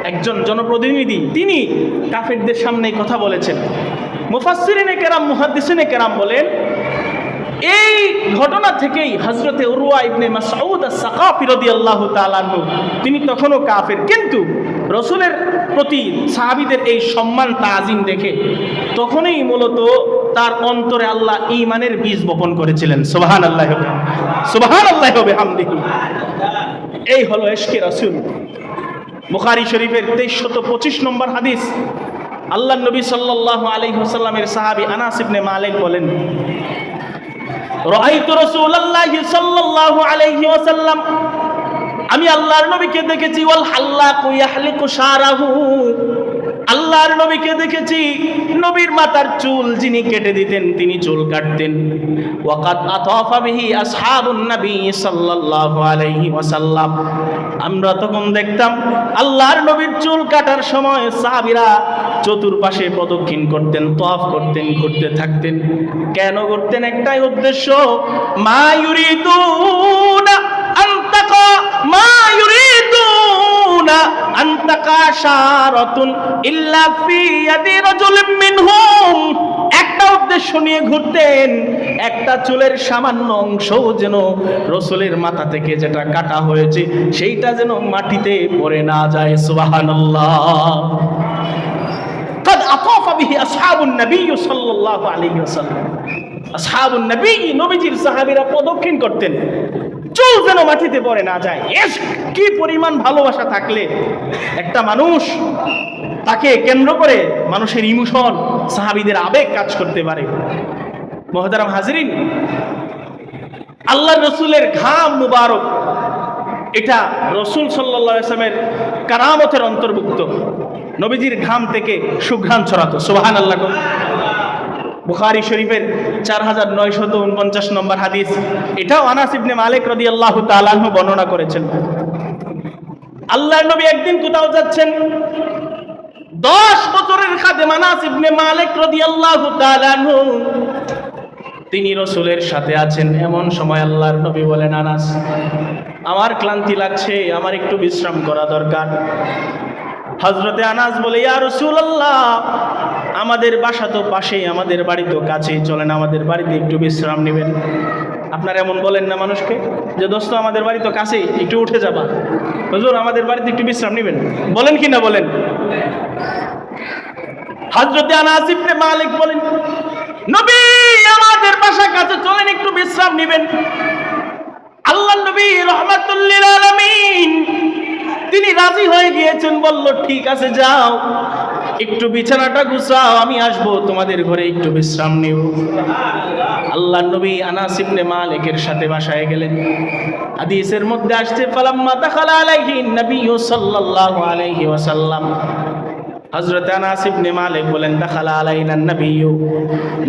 একজন জনপ্রতিনিধি, তিনি কাফেরদের সামনে কথা বলেছেন। মুফাসসিরিনে কেরাম, মুহাদ্দিসিনে কেরাম বলেন, এই ঘটনা থেকেই হযরতে উরওয়া ইবনে মাসউদ আস-সাকাফি রাদিয়াল্লাহু তাআলা আনহু, তিনি তখনও কাফের, কিন্তু রসুলের প্রতি সাহাবীদের এই সম্মান তাজিম দেখে তখনই মূলত তার অন্তরে আল্লাহ ঈমানের বীজ বপন করেছিলেন। সুবহানাল্লাহ, সুবহানাল্লাহি ওয়া বিহামদিহি। এই হলো ইশকে রাসূল। বুখারী শরীফের 2325 নম্বর হাদিস, আল্লাহর নবী সাল্লাল্লাহু আলাইহি ওয়াসাল্লামের সাহাবী আনাস ইবনে মালিক বলেন, রাআইতু রাসূলুল্লাহি সাল্লাল্লাহু আলাইহি ওয়াসাল্লাম, আমি আল্লাহর নবীকে দেখেছি, ওয়াল হাল্লাকু ইয়াহলিকু শারাহু, আল্লাহর নবীকে দেখেছি, নবীর মাথার চুল যিনি কেটে দিতেন তিনি চুল কাটতেন। ওয়াকাদ আতাফা বিহি আসহাবুন নবী সাল্লাল্লাহু আলাইহি ওয়াসাল্লাম, আমরা তখন দেখতাম আল্লাহর নবীর চুল কাটার সময় সাহাবীরা চতুর্পাশে প্রদক্ষিণ করতেন, তাওয়াফ করতেন, ঘুরতে থাকতেন। কেন করতেন? একটাই উদ্দেশ্য, মা ইউরিদুনা আনতাকা, মা ইউরিদুনা আনতাকা শারাতুন ইল্লা ফি ইয়াদি রাজুলিন মিনহুম, একটা উদ্দেশ্য নিয়ে ঘুরতেন, একটা চুলের সামান্য অংশও যেন রসুলের মাথা থেকে যেটা কাটা হয়েছে সেইটা যেন মাটিতে পড়ে না যায়। সুবহানাল্লাহ। قد أطاف به أصحاب النبي صلى الله عليه وسلم, আসহাবুন নবী, নবীজির সাহাবীরা প্রদক্ষিণ করতেন, চুল যেন মাটিতে পড়ে না যায়। কি পরিমাণ ভালোবাসা থাকলে একটা মানুষ, তাকে কেন্দ্র করে মানুষের ইমোশন, সাহাবীদের আবেগ কাজ করতে পারে। মুহতারাম হাজরিন, আল্লাহর রসুলের ঘাম মুবারক, এটা রসুল সাল্লাল্লাহু আলাইহি ওয়াসাল্লামের কারামতের অন্তর্ভুক্ত। নবীজির ঘাম থেকে সুঘ্রাণ ছড়াতো। সুবহানাল্লাহ। বুখারী শরীফের 4949 নম্বর হাদিস, এটাও আনাস ইবনে মালিক রাদিয়াল্লাহু তাআলা আনহু বর্ণনা করেছেন। আল্লাহর নবী একদিন কোথাও যাচ্ছেন, 10 বছরের খাদেম আনাস ইবনে মালিক রাদিয়াল্লাহু তাআলা আনহু, তিনি রসুলের সাথে আছেন। এমন সময় আল্লাহর নবী বলেন, আনাস, আমার ক্লান্তি লাগছে, আমার একটু বিশ্রাম করা দরকার। হযরতে আনাস বলে, ইয়া রাসূলুল্লাহ, আমাদের বাসা তো পাশেই, আমাদের বাড়ি তো কাছেই, চলেন আমাদের বাড়িতে একটু বিশ্রাম নেবেন। আপনারা এমন বলেন না মানুষকে যে দোস্ত আমাদের বাড়ি তো কাছেই, একটু উঠে যাবা, হুজুর আমাদের বাড়িতে একটু বিশ্রাম নেবেন, বলেন কি না বলেন? হযরতে আনাস ইবনে মালিক বলেন, নবী আমাদের বাসা কাছে, চলেন একটু বিশ্রাম নেবেন। আল্লাহর নবী রাহমাতুল লিল আলামিন, তিনি রাজি হয়ে গিয়েছেন, বলল ঠিক আছে যাও, একটু বিছানাটা গুছাও, আমি আসবো তোমাদের ঘরে একটু বিশ্রাম নিব। আল্লাহর নবী আনাস ইবনে মালিকের সাথে বাসায় গেলেন। হাদিসের মধ্যে আসছে, ফালাম্মা দাখালা আলাইহি নবী সাল্লাল্লাহু আলাইহি ওয়াসাল্লাম, হযরত আনাস ইবনে মালিক বলেন, দাখালা আলাইনা নবী,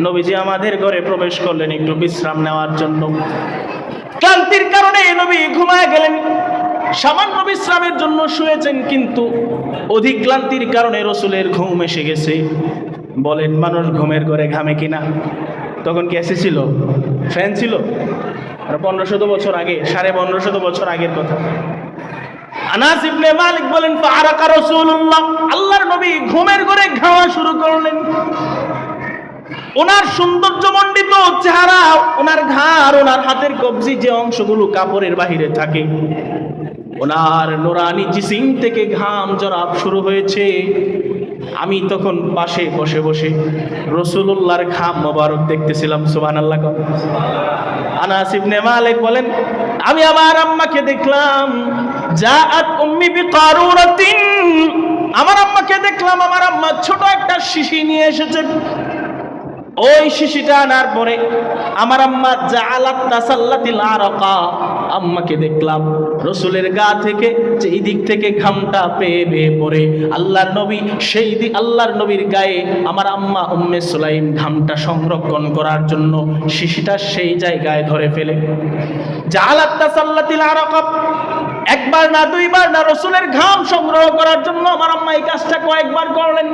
নবীজি আমাদের ঘরে প্রবেশ করলেন একটু বিশ্রাম নেওয়ার জন্য। ক্লান্তির কারণে নবী ঘুমায় গেলেন, সামান্য বিশ্রামের জন্য শুয়েছেন, কিন্তু অধিক ক্লান্তির কারণে রসুলের ঘুম এসে গেছে। বলেন, মানুষ ঘুমের ঘরে ঘামে কিনা? তখন কি এসি ছিল? ফ্যান ছিল? 1500 বছর আগে, 1550 বছর আগের কথা। আনাস ইবনে মালিক বলেন, ফাআরাকা রাসূলুল্লাহ, আল্লাহর নবী ঘুমের ঘরে ঘামা শুরু করলেন। ওনার সৌন্দর্যমণ্ডিত চেহারা, ওনার ঘাড়, ওনার হাতের কবজি, যে অংশগুলো কাপড়ের বাহিরে থাকে, ওনার নুরানি জিসিম থেকে ঘাম জরাব শুরু হয়েছে। আমি তখন পাশে বসে বসে রাসূলুল্লাহর ঘাম মোবারক দেখতেছিলাম। সুবহানাল্লাহ। আনাস ইবনে মালিক বলেন, আমি আমার আম্মাকে দেখলাম, জাআত উম্মি বিকারুরাতিন, আমার আম্মাকে দেখলাম, আমার আম্মা ছোট একটা শিশি নিয়ে এসেছেন। ওই শিশিটা আনার পরে আমার আম্মা জাআলাত তাসাল্লাতিল আরাকা, আম্মাকে দেখলাম রসুলের গা থেকে যেই দিক থেকে ঘামটা পেয়ে বেয়ে পড়ে আল্লাহর নবী, সেই দিক আল্লাহর নবীর গায়ে আমার আম্মা উম্মে সুলাইম ঘামটা সংরক্ষণ করার জন্য শিশিটা সেই জায়গায় ধরে ফেলে। জাআলাত তাসাল্লাতিল আরাকা, একবার না দুইবার না, রসুলের ঘাম সংগ্রহ করার জন্য আমার আম্মা এই কাজটা কয়েকবার করলেন।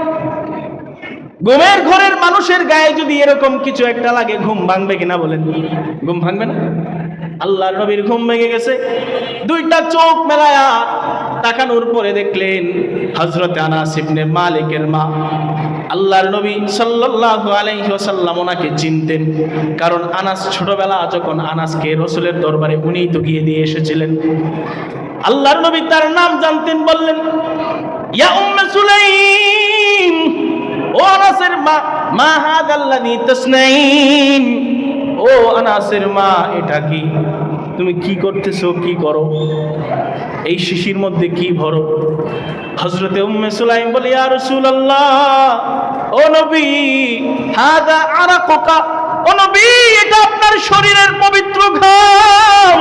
ঘুমের ঘরের মানুষের গায়ে যদি এরকম কিছু একটা লাগে ঘুম ভাঙবে কিনা বলেন? ঘুম ভাঙবে না? আল্লাহর নবীর ঘুম ভেঙে গেছে। দুইটা চোখ মেলায়া তাকানোর পরে দেখলেন হযরত আনাস ইবনে মালিকের মা। আল্লাহর নবী সাল্লাল্লাহু আলাইহি ওয়াসাল্লাম ওনাকে চিনতেন, কারণ আনাস ছোটবেলা যখন আনাসকে রাসূলের দরবারে উনিই তো গিয়ে দিয়ে এসেছিলেন। আল্লাহর নবী তার নাম জানতেন, বললেন ইয়া উম্মে সুলাইম, ও আনাসের মা, মা হাদাল্লাযী তাসনাইন, ও আনাসের মা, এটা কি? তুমি কি করতেছো? কি করো? এই শিশির মধ্যে কি ভরো? হযরতে উম্মে সুলাইম বলে ইয়া রাসূলুল্লাহ, ও নবী, হাদা আরাকুকা, ও নবী, এটা আপনার শরীরের পবিত্র ঘাম।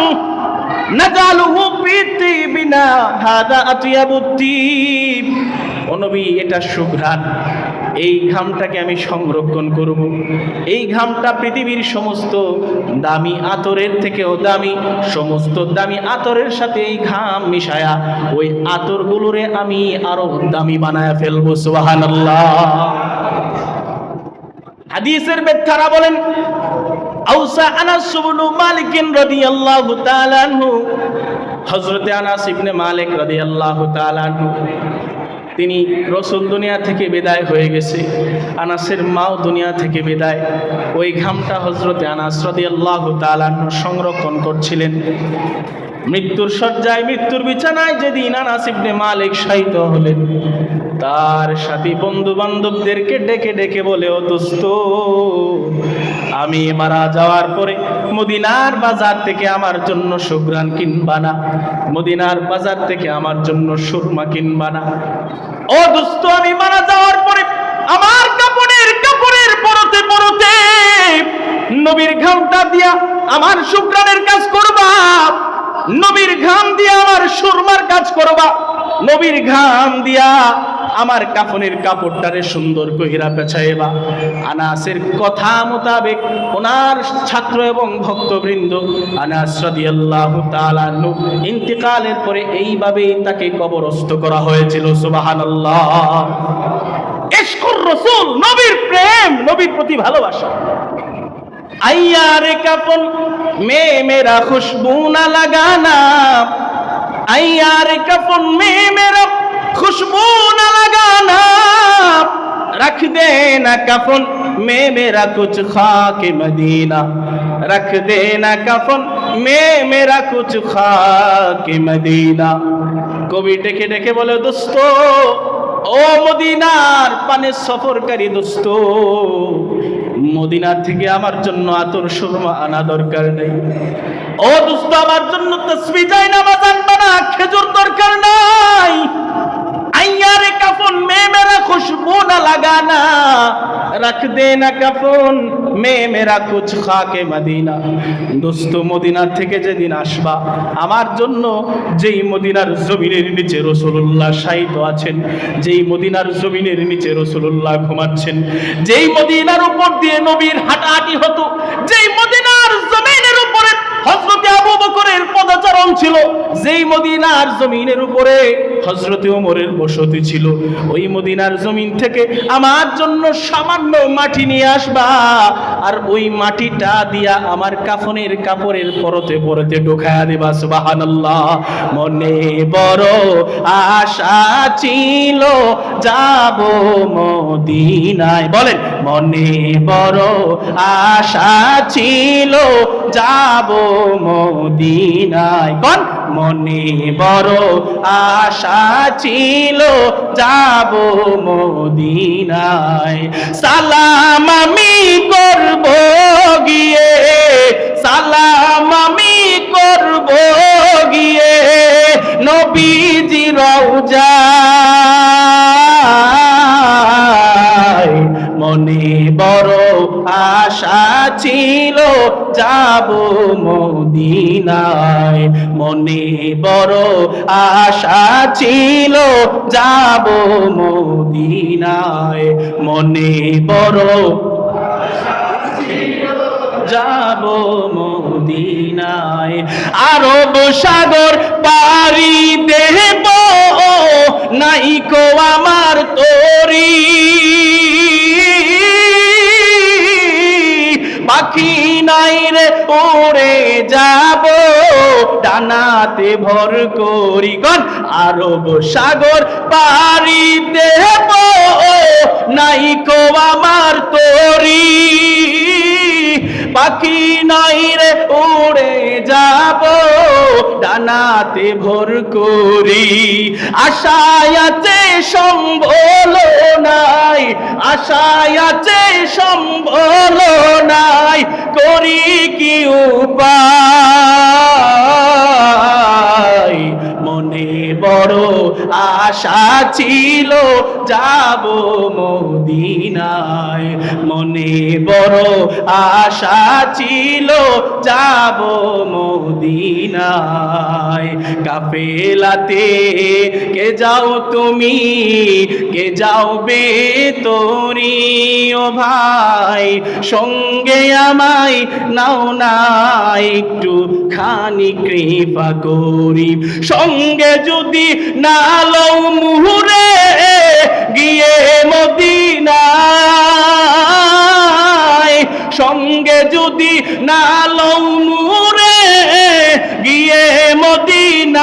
নাজালুহু ফি তিবিনা হাদা আতিয়াবুত তিব, ও নবী, এটা সুঘ্রাণ। এই ঘামটাকে আমি সংরক্ষণ করব। এই ঘামটা পৃথিবীর সমস্ত দামি আতরের থেকেও দামি, সমস্ত দামি আতরের সাথে এই ঘাম মিশায়া ওই আতরগুলোরে আমি আরো দামি বানায় ফেলবো। সুবহানাল্লাহ। হাদিসের ব্যাখ্যারা বলেন আউসা আনাস ইবনে মালিক রাদিয়াল্লাহু তাআলা আনহু, হযরতে আনাস ইবনে মালিক রাদিয়াল্লাহু তাআলা আনহু, তিনি রাসূল দুনিয়া থেকে বিদায় হয়ে গেছে, আনাসের মাও দুনিয়া থেকে বিদায়। ওই ঘামটা হযরতে আনাস রাদিয়াল্লাহু তাআলা আনহু সংরক্ষণ করছিলেন। মৃত্যুর শয্যায়, মৃত্যুর বিছানায় যেদিন আনাস ইবনে মালিক শায়িত হলেন, তার সাথী বন্ধু বান্ধবদেরকে ডেকে ডেকে বলে, ও দোস্ত, আমি মারা যাওয়ার পরে মদিনার বাজার থেকে আমার জন্য সুঘ্রাণ কিনবা না? মদিনার বাজার থেকে আমার জন্য সুরমা কিনবা না? ও দোস্ত, আমি মারা যাওয়ার পরে আমার কাপড়ের পরতে পরতে নবীর ঘামটা দিয়া আমার সুঘ্রাণের কাজ করবা, নবীর ঘাম দিয়া আমার সুরমার কাজ করবা, নবীর ঘাম দিয়া আমার কাফনের কাপড়টারে সুন্দর কইরা পেছাইবা। আনাসের কথা মোতাবেক ওনার ছাত্র এবং ভক্তবৃন্দ আনাস রাদিয়াল্লাহু তাআলা আনহু ইন্তিকালের পরে এইভাবেই তাকে কবরস্থ করা হয়েছিল। সুবহানাল্লাহ। ইশকুর রাসূল, নবীর প্রেম, নবীর প্রতি ভালোবাসা। আইয়ারে কাফন মে মেরা খুশবু না লাগানা, আইয়ারে কাফন মে মেরা खुशबू न लगाना, रख देना कफन में मेरा कुछ खाके मदीना, रख देना कफन में मेरा कुछ खाके मदीना। কবি ডেকে ডেকে বলে, দোস্ত, ও মদিনার পানে সফরকারী দোস্ত, মদিনার থেকে আমার জন্য আতর সুরমা আনা দরকার নেই। ও দোস্ত, আমার জন্য তাসবিহ জায়নামাজ আনবা না, খেজুর দরকার নাই। আইয়ারে কাফন মে মেরা খুশবু না লাগানা, রাখ দেনা কাফন মে মেরা কুছ খাকে মদিনা। দোস্ত, মদিনা থেকে যেদিন আসবা, আমার জন্য যেই মদিনার জমিনের নিচে রাসূলুল্লাহ শায়িত আছেন, যেই মদিনার জমিনের নিচে রাসূলুল্লাহ ঘুমাচ্ছেন, যেই মদিনার উপর দিয়ে নবীর হাঁটাহাঁটি হতো, যেই মদিনার জমিনের উপরে হযরতে আবু বকরের পদচারণ ছিল, যেই মদিনার জমিনের উপরে হযরতে ওমরের বসতি ছিল, ওই মদিনার জমিন থেকে আমার জন্য সামান্য মাটি নিয়ে আসবা, আর ওই মাটিটা দিয়া আমার কাফনের কাপড়ের পরতে পরতে ঢোকায়া দিবা। সুবহানাল্লাহ। মনে বড় আশা ছিল যাব মদিনায়, বলেন, মনে বড় আশা ছিল যাব মদিনায়। কোন? মনে বড় আশা ছিল যাব মদিনায়। সালাম আমি করব গিয়ে, সালাম আমি করব গিয়ে নবীজি রওজায়। মনে বড় আশা ছিল যাব মদিনায়, মনে বড় আশা ছিল যাব মদিনায়, মনে বড় যাব মদিনায়। আরব সাগর পাড়ি দেব নাইকো আমার তরি, উড়ে যাব ডানাতে ভর করি গন আরব সাগর পাড়ি দেব নাই কো আমার তরি পাখি নাই রে উড়ে যাব ডানাতে ভর করি আশায় আছে সম্বল নাই আশায় আছে সম্বল নাই করি কি উপায় মনে বড় আশা ছিল যাব মদিনায় মনে বড় আশা ছিল যাব মদিনায় কাফেলাতে কে যাও তুমি কে যাও বে তোরি ও ভাই সঙ্গে আমায় নাও না একটু খানি কৃপা করি সঙ্গে যদি না লও মুহুরে গিয়ে মদিনায় সঙ্গে যদি না লও মুহুরে গিয়ে মদিনায়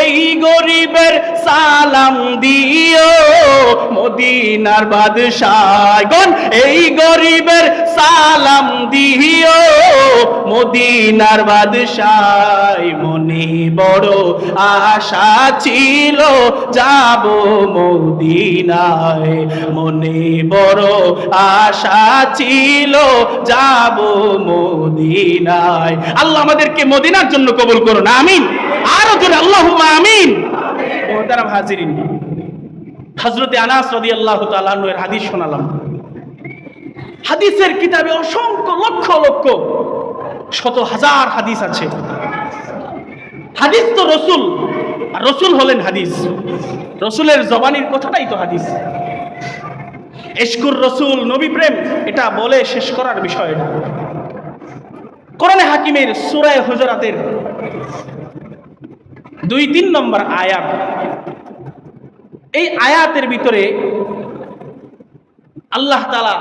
এই গরিবের সালাম দিও মদিনার বাদশাহ গণ এই গরিবের সালাম দিও মদিনার বাদশাহ মনে বড় আশা ছিল যাব মদিনায় মনে বড় আশা ছিল যাব মদিনায় আল্লাহ আমাদেরকে মদিনার জন্য কবুল করুন আমিন আরো জোরে আল্লাহুম্মা আমিন মুহতারাম হাজিরিন হযরতে আনাস রাদিয়াল্লাহু তাআলা আনহু এর হাদিস শোনালাম হাদিসের কিতাবে অসংখ্য লক্ষ লক্ষ শত হাজার হাদিস আছে হাদিস তো রসুল আর রসুল হলেন হাদিস রসুলের জবানির কথাটাই তো হাদিস ইশকুর রসুল নবী প্রেম এটা বলে শেষ করার বিষয় না কোরআনে হাকিমের সূরা হুজুরাতের 2-3 নম্বর আয়াত এই আয়াতের ভিতরে আল্লাহ তাআলা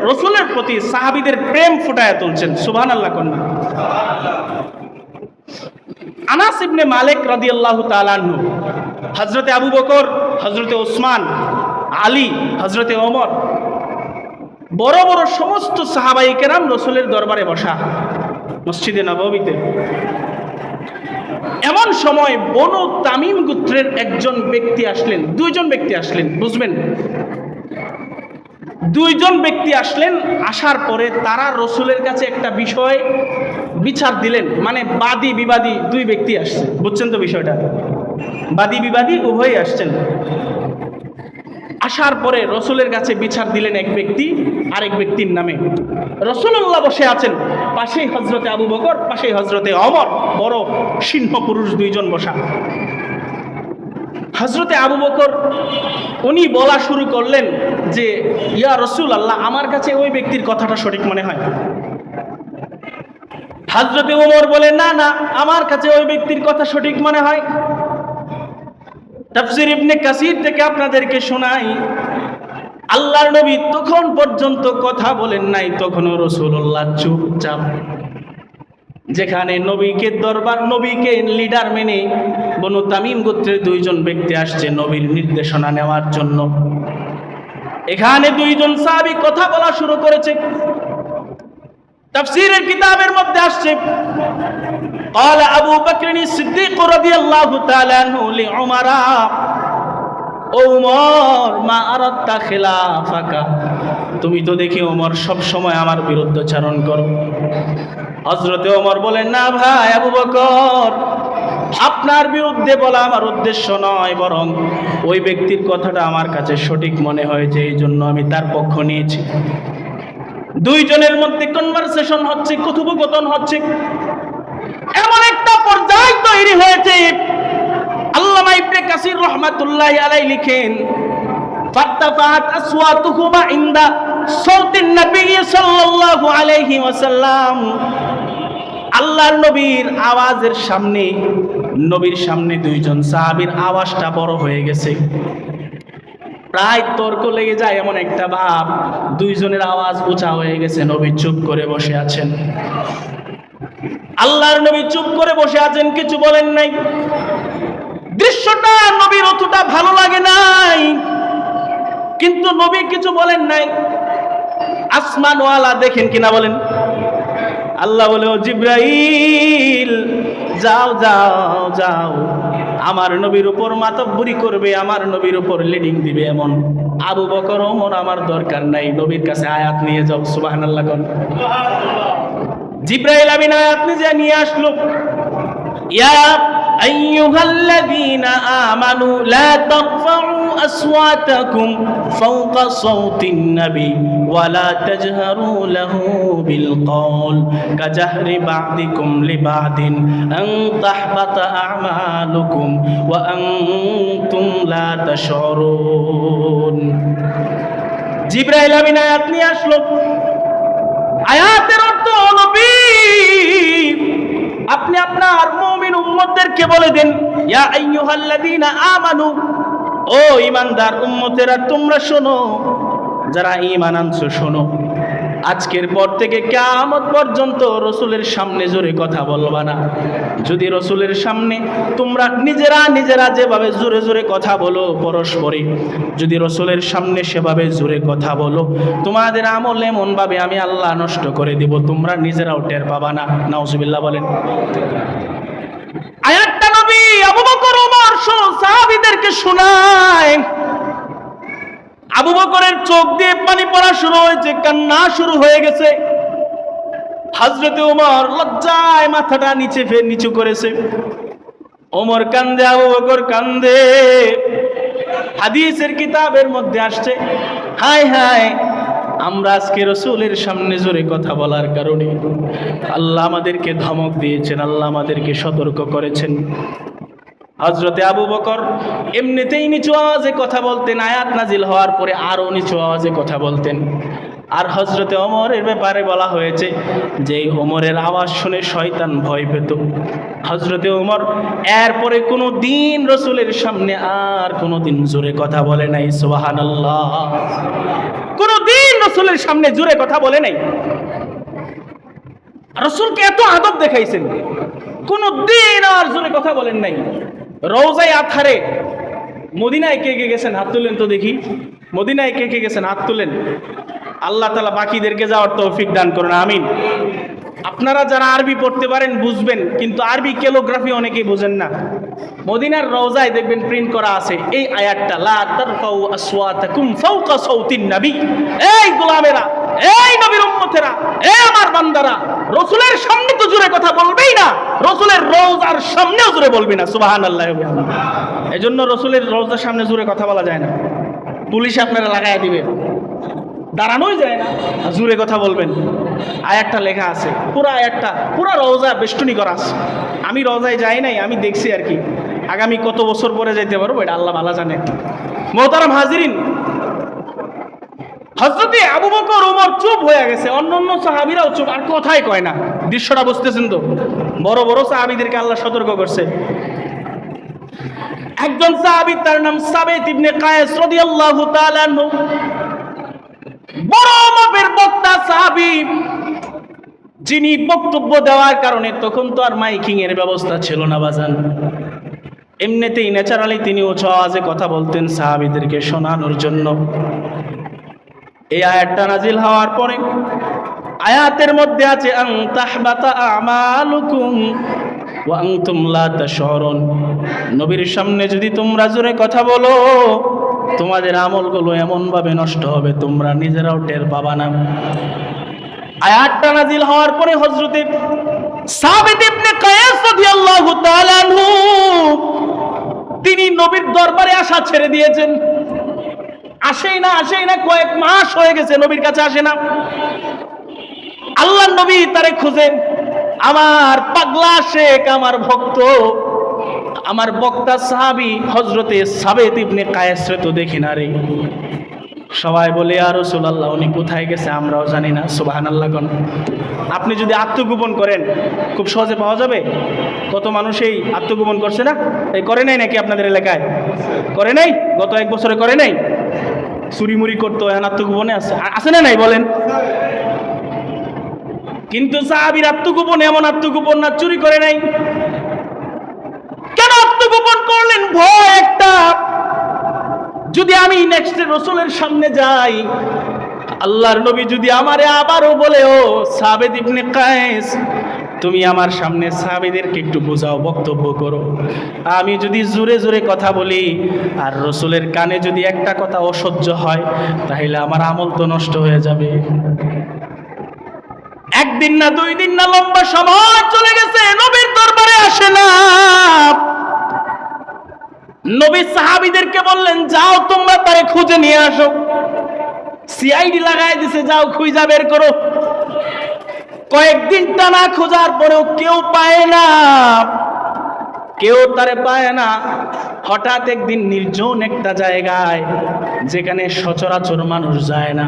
রসুলের প্রতি সাহাবীদের প্রেম ফুটায় তুলছেন সুবহানাল্লাহ কন্যা আনাস ইবনে মালিক রাদিয়াল্লাহু তাআলা আনহু হযরতে আবু বকর হযরতে ওসমান আলী হযরতে ওমর বড় বড় সমস্ত সাহাবায়ে কেরাম রসুলের দরবারে বসা মসজিদে নববীতে এমন সময় বনু তামিম গোত্রের একজন ব্যক্তি আসলেন দুইজন ব্যক্তি আসলেন বুঝবেন দুইজন ব্যক্তি আসলেন আসার পরে তারা রসুলের কাছে একটা বিষয় বিচার দিলেন মানে বাদী বিবাদী দুই ব্যক্তি আসছে বুঝছেন তো বিষয়টা বাদী বিবাদী উভয়ই আসছেন আসার পরে রসুলের কাছে বিচার দিলেন এক ব্যক্তি আরেক ব্যক্তির নামে রসুল্লাহ বসে আছেন পাশেই হযরতে আবু বকর পাশেই হযরতে ওমর বড় সিংহ পুরুষ দুইজন বসা হযরতে আবু বকর উনি বলা শুরু করলেন যে ইয়া রাসূলুল্লাহ আমার কাছে ওই ব্যক্তির কথাটা সঠিক মনে হয় হযরতে ওমর বলেন না না আমার কাছে ওই ব্যক্তির কথা সঠিক মনে হয় তাফসীর ইবনে কাসির থেকে আপনাদেরকে শোনাই আল্লাহর নবী তখন পর্যন্ত কথা বলেন নাই তখনও রাসূলুল্লাহ চুপচাপ যেখানে নবীকে দরবার নবীকে লিডার মেনে বনু তামিম গোত্রের দুইজন ব্যক্তি আসছে নবীর নির্দেশনা নেওয়ার জন্য এখানে দুইজন সাহাবী কথা বলা শুরু করেছে তাফসীরের কিতাবের মধ্যে আসছে قال ابو بكر الصديق رضي الله تعالى عنه لعمر ওমর মা আরাদতা খিলাফাকা তুমি তো দেখি ওমর সব সময় আমার বিরুদ্ধাচরণ করো হযরতে ওমর বলেন না ভাই আবু বকর আপনার বিরুদ্ধে বলা আমার উদ্দেশ্য নয় বরং ওই ব্যক্তির কথাটা আমার কাছে সঠিক মনে হয়েছে এই জন্য আমি তার পক্ষ নিয়েছি দুইজনের মধ্যে কনভারসেশন হচ্ছে কথোপকথন হচ্ছে এমন একটা পর্যায় তৈরি হয়েছে আল্লামা ইবনে কাসির রাহমাতুল্লাহি আলাইহি লিখেন ফাত্তাফাত আসওয়াতুহুমা ইনদা সাউতিন নবী সাল্লাল্লাহু আলাইহি ওয়াসাল্লাম আল্লাহর নবীর আওয়াজের সামনে নবীর সামনে দুইজন সাহাবীর আওয়াজটা বড় হয়ে গেছে প্রায় তর্ক লেগে যায়, এমন একটা ভাব, দুইজনের আওয়াজ উঁচা হয়ে গেছে। নবী চুপ করে বসে আছেন। আল্লাহর নবী চুপ করে বসে আছেন, কিছু বলেন নাই। দৃশ্যটা নবীর অতটা ভালো লাগে নাই, কিন্তু নবী কিছু বলেন নাই। আসমানওয়ালা দেখেন কিনা বলেন? আল্লাহ বলে, ও জিব্রাইল, যাও যাও যাও, আমার নবীর উপর মাতব্বরি করবে, আমার নবীর উপর লিডিং দিবে এমন আবু বকর ওমর আমার দরকার নাই, নবীর কাছে আয়াত নিয়ে যাও। সুবহানাল্লাহ কোন। জিব্রাইল আমিন আয়াত নিয়ে আসলো। ইয়া আইয়ুহাল্লাযীনা আমানু লা তারফাউ আসওয়াতাকুম ফাওকা সাওতিন নবী ওয়া লা তাজহারু লাহু বিল কওল কাজাহরি বা'দিকুম লিবা'দিন আন তাহবাতা আমালুকুম ওয়া আনতুম লা তাশউরুন। জিব্রাইল আমিন আয়াত নিয়ে আসলো। আয়াতের অর্থ নবী, আপনি আপনার মুমিন উম্মতদেরকে বলে দেন, ইয়া আইয়ুহাল্লাযীনা আমানু, ও ঈমানদার উম্মতেরা তোমরা শোনো, যারা ঈমান আনছো শোনো, আজকের পর থেকে কিয়ামত পর্যন্ত রাসূলের সামনে জোরে কথা বলবা না। যদি রাসূলের সামনে তোমরা নিজেরা যেভাবে জোরে জোরে কথা বলো পরস্পরে, যদি রাসূলের সামনে সেভাবে জোরে কথা বলো, তোমাদের আমল এমন ভাবে আমি আল্লাহ নষ্ট করে দিব, তোমরা নিজেরাও টের পাবা না। নাউজুবিল্লাহ বলেন। আয়াতটা নবী আবু বকর ওমর সহ সাহাবীদেরকে শোনায়। আবু বকরের চোখ দিয়ে পানি পড়া শুরু হয়েছে, কান্না শুরু হয়ে গেছে। হযরতে ওমর লজ্জায় মাথাটা নিচু করেছে। ওমর কান্দে, আবু বকর কান্দে। হাদিসের কিতাবের মধ্যে আসছে, হায় হায়, আমরা আজকে রাসূলের সামনে জোরে কথা বলার কারণে আল্লাহ আমাদেরকে ধমক দিয়েছেন, আল্লাহ আমাদেরকে সতর্ক করেছেন। হযরতে আবু বকর এমনিতেই নিচু আওয়াজে কথা বলতেন, আয়াত নাজিল হওয়ার পরে আরো নিচু আওয়াজে কথা বলতেন। আর হযরতে ওমরের ব্যাপারে বলা হয়েছে যে ওমরের আওয়াজ শুনে শয়তান ভয় পেত। হযরতে ওমর এরপরে কোনো দিন রাসূলের সামনে আর কোনো দিন জোরে কথা বলে নাই। সুবহানাল্লাহ। কোনো দিন রাসূলের সামনে জোরে কথা বলে নাই। রাসূলকে এত আদব দেখাইছেন, কোনো দিন আর জোরে কথা বলেন নাই। রওজায়ে আতহারে মদিনায় কে কে গেছেন হাত তুলেন তো দেখি। মদিনায় কে কে গেছেন হাত তুলেন। আল্লাহ তাআলা বাকিদেরকে যাওয়ার তৌফিক দান করুন, আমিন। আপনারা যারা আরবি পড়তে পারেন বুঝবেন, কিন্তু আরবি ক্যালিগ্রাফি অনেকেই বোঝেন না। মদিনার রওজায় দেখবেন প্রিন্ট করা আছে এই আয়াতটা, লা তারফাউ আসওয়াতাকুম ফাওকা সাওতিন নবী। এই গোলামেরা, এই নবীর উম্মতেরা, এই আমার বান্দারা, রাসূলের সামনে তো জোরে কথা বলবেই না, রাসূলের রওজার সামনেও জোরে বলবি না। সুবহানাল্লাহ। এজন্য রাসূলের রওজার সামনে জোরে কথা বলা যায় না, পুলিশ আপনারা লাগায় দিবে, দাঁড়ানোই যায় না, জোরে কথা বলবেন। আয়াতটা লেখা আছে, পুরো আয়াতটা, পুরো রওজা বেষ্টনী করা আছে। আমি রওজায় যাই নাই, আমি দেখছি আর কি। আগামী কত বছর পরে যাইতে পারবো এটা আল্লাহ ভালো জানে। মোহতারাম হাজিরিন, হযরতে আবু বকর ওমর চুপ হয়ে গেছে, অন্য সাহাবীরাও চুপ, আর কথাই কয় না। দৃশ্যটা বুঝতেছেন তো? বড় বড় সাহাবীদেরকে আল্লাহ সতর্ক করছে। একজন সাহাবী, তার নাম সাবিত ইবনে কায়েস রাদিয়াল্লাহু তাআলা আনহু, বড় মাপের বক্তা সাহাবী, যিনি বক্তব্য দেওয়ার কারণে, তখন তো আর মাইকিং এর ব্যবস্থা ছিল না বাজান, এমনিতেই ন্যাচারালি তিনি উঁচু আওয়াজে কথা বলতেন সাহাবীদেরকে শোনানোর জন্য। এই আয়াতটা নাজিল হওয়ার পরে আয়াতের মধ্যে আছে আন তাহবাতা আমালুকুম ওয়া আনতুম লা তাশউরুন। নবীর সামনে যদি তোমরা জোরে কথা বলো, তোমাদের আমলগুলো এমন ভাবে নষ্ট হবে তোমরা নিজেরাও টের পাবা না। আয়াতটা নাজিল হওয়ার পরে হযরতে সাবিত ইবনে কায়েস রাদিয়াল্লাহু তাআলা আনহু তিনি নবীর দরবারে আসা ছেড়ে দিয়েছেন। আসেই না, কয়েক মাস হয়ে গেছে নবীর কাছে আসে না। আল্লাহর নবী তারে খুঁজেন, আমার পাগলা শেখ, আমার ভক্ত, আমার বক্তা সাহাবী হযরতে সাবিত ইবনে কায়েসরে তো দেখি না রে। সবাই বলে ইয়া রাসূলুল্লাহ, উনি কোথায় গেছে আমরাও জানি না। সুবহানাল্লাহ। কোন আপনি যদি আত্মগোপন করেন খুব সহজে পাওয়া যাবে। কত মানুষই আত্মগোপন করছে না? এই করে নাই নাকি আপনাদের এলাকায়? করে নাই? গত এক বছরে করে নাই? চুরি মুড়ি করতো এখন আত্মগোপনে আছে না নাই বলেন? কিন্তু সাহাবীর আত্মগোপন এমন আত্মগোপন না, চুরি করে নাই। কেন আত্মগোপন করলেন? ভয় একটা, যদি আমি নেক্সট রসুলের সামনে যাই, আল্লাহর নবী যদি আমারে আবারও বলে, ও সাবেদ ইবনে কায়েস, তুমি আমার সামনে সাহাবীদেরকে একটু বোঝাও, বক্তব্য করো, আমি যদি জোরে জোরে কথা বলি আর রসুলের কানে যদি একটা কথা অসহ্য হয়, তাহলে আমার আমল তো নষ্ট হয়ে যাবে। একদিন না, 2 দিন না, লম্বা সময় চলে গেছে, নবীর দরবারে আসে না। নবী সাহাবীদেরকে বললেন, যাও তোমরা তারে খুঁজে নিয়ে আসো। সিআইডি লাগাই দিছে, যাও খুঁজা বের করো। কয়েকদিন টানা খোঁজার পরেও কেউ পায় না, কেউ তারে পায় না। হঠাৎ একদিন নির্জন একটা জায়গায়, যেখানে সচরাচর মানুষ যায় না,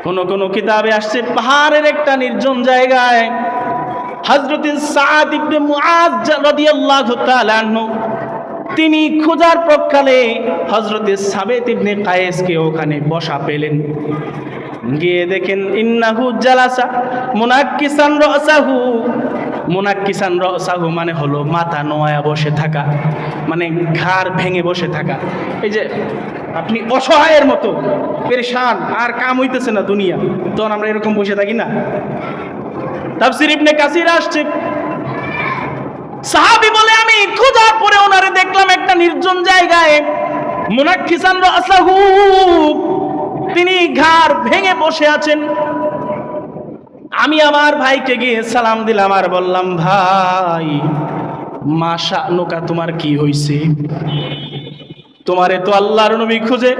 কোন কোন কিতাবে আসছে পাহাড়ের একটা নির্জন জায়গায়, হযরত সাদ ইবনে মুআয রাদিয়াল্লাহু তাআলা আনহু তিনি খোঁজার প্রকালে হযরত সাবেত ইবনে কায়েসকে ওখানে বসা পেলেন। গিয়ে দেখেন, ইন্নাহু জালাসা মুনাক্কিসান রাসাহু। মুনাক্কিসান রাসাহু মানে হলো মাথা নোয়া বসে থাকা, মানে ঘাড় ভেঙে বসে থাকা। এই যে আপনি অসহায়ের মতো পেরেশান, আর কাম হইতেছে না দুনিয়া, তখন আমরা এরকম বসে থাকি না? তাফসীর ইবনে কাসির আসছে, সাহাবী বলে, আমি খোঁজার পরে ওনারে দেখলাম একটা নির্জন জায়গায়, মুনাক্কিসান রাসাহু, তিনি ঘাড় ভেঙে বসে আছেন। আমি আমার ভাইকে গিয়ে সালাম দিলাম আর বললাম, ভাই মাশাআনুকা, তোমার কি হইছে? তোমারে তো আল্লাহর নবী খুঁজে,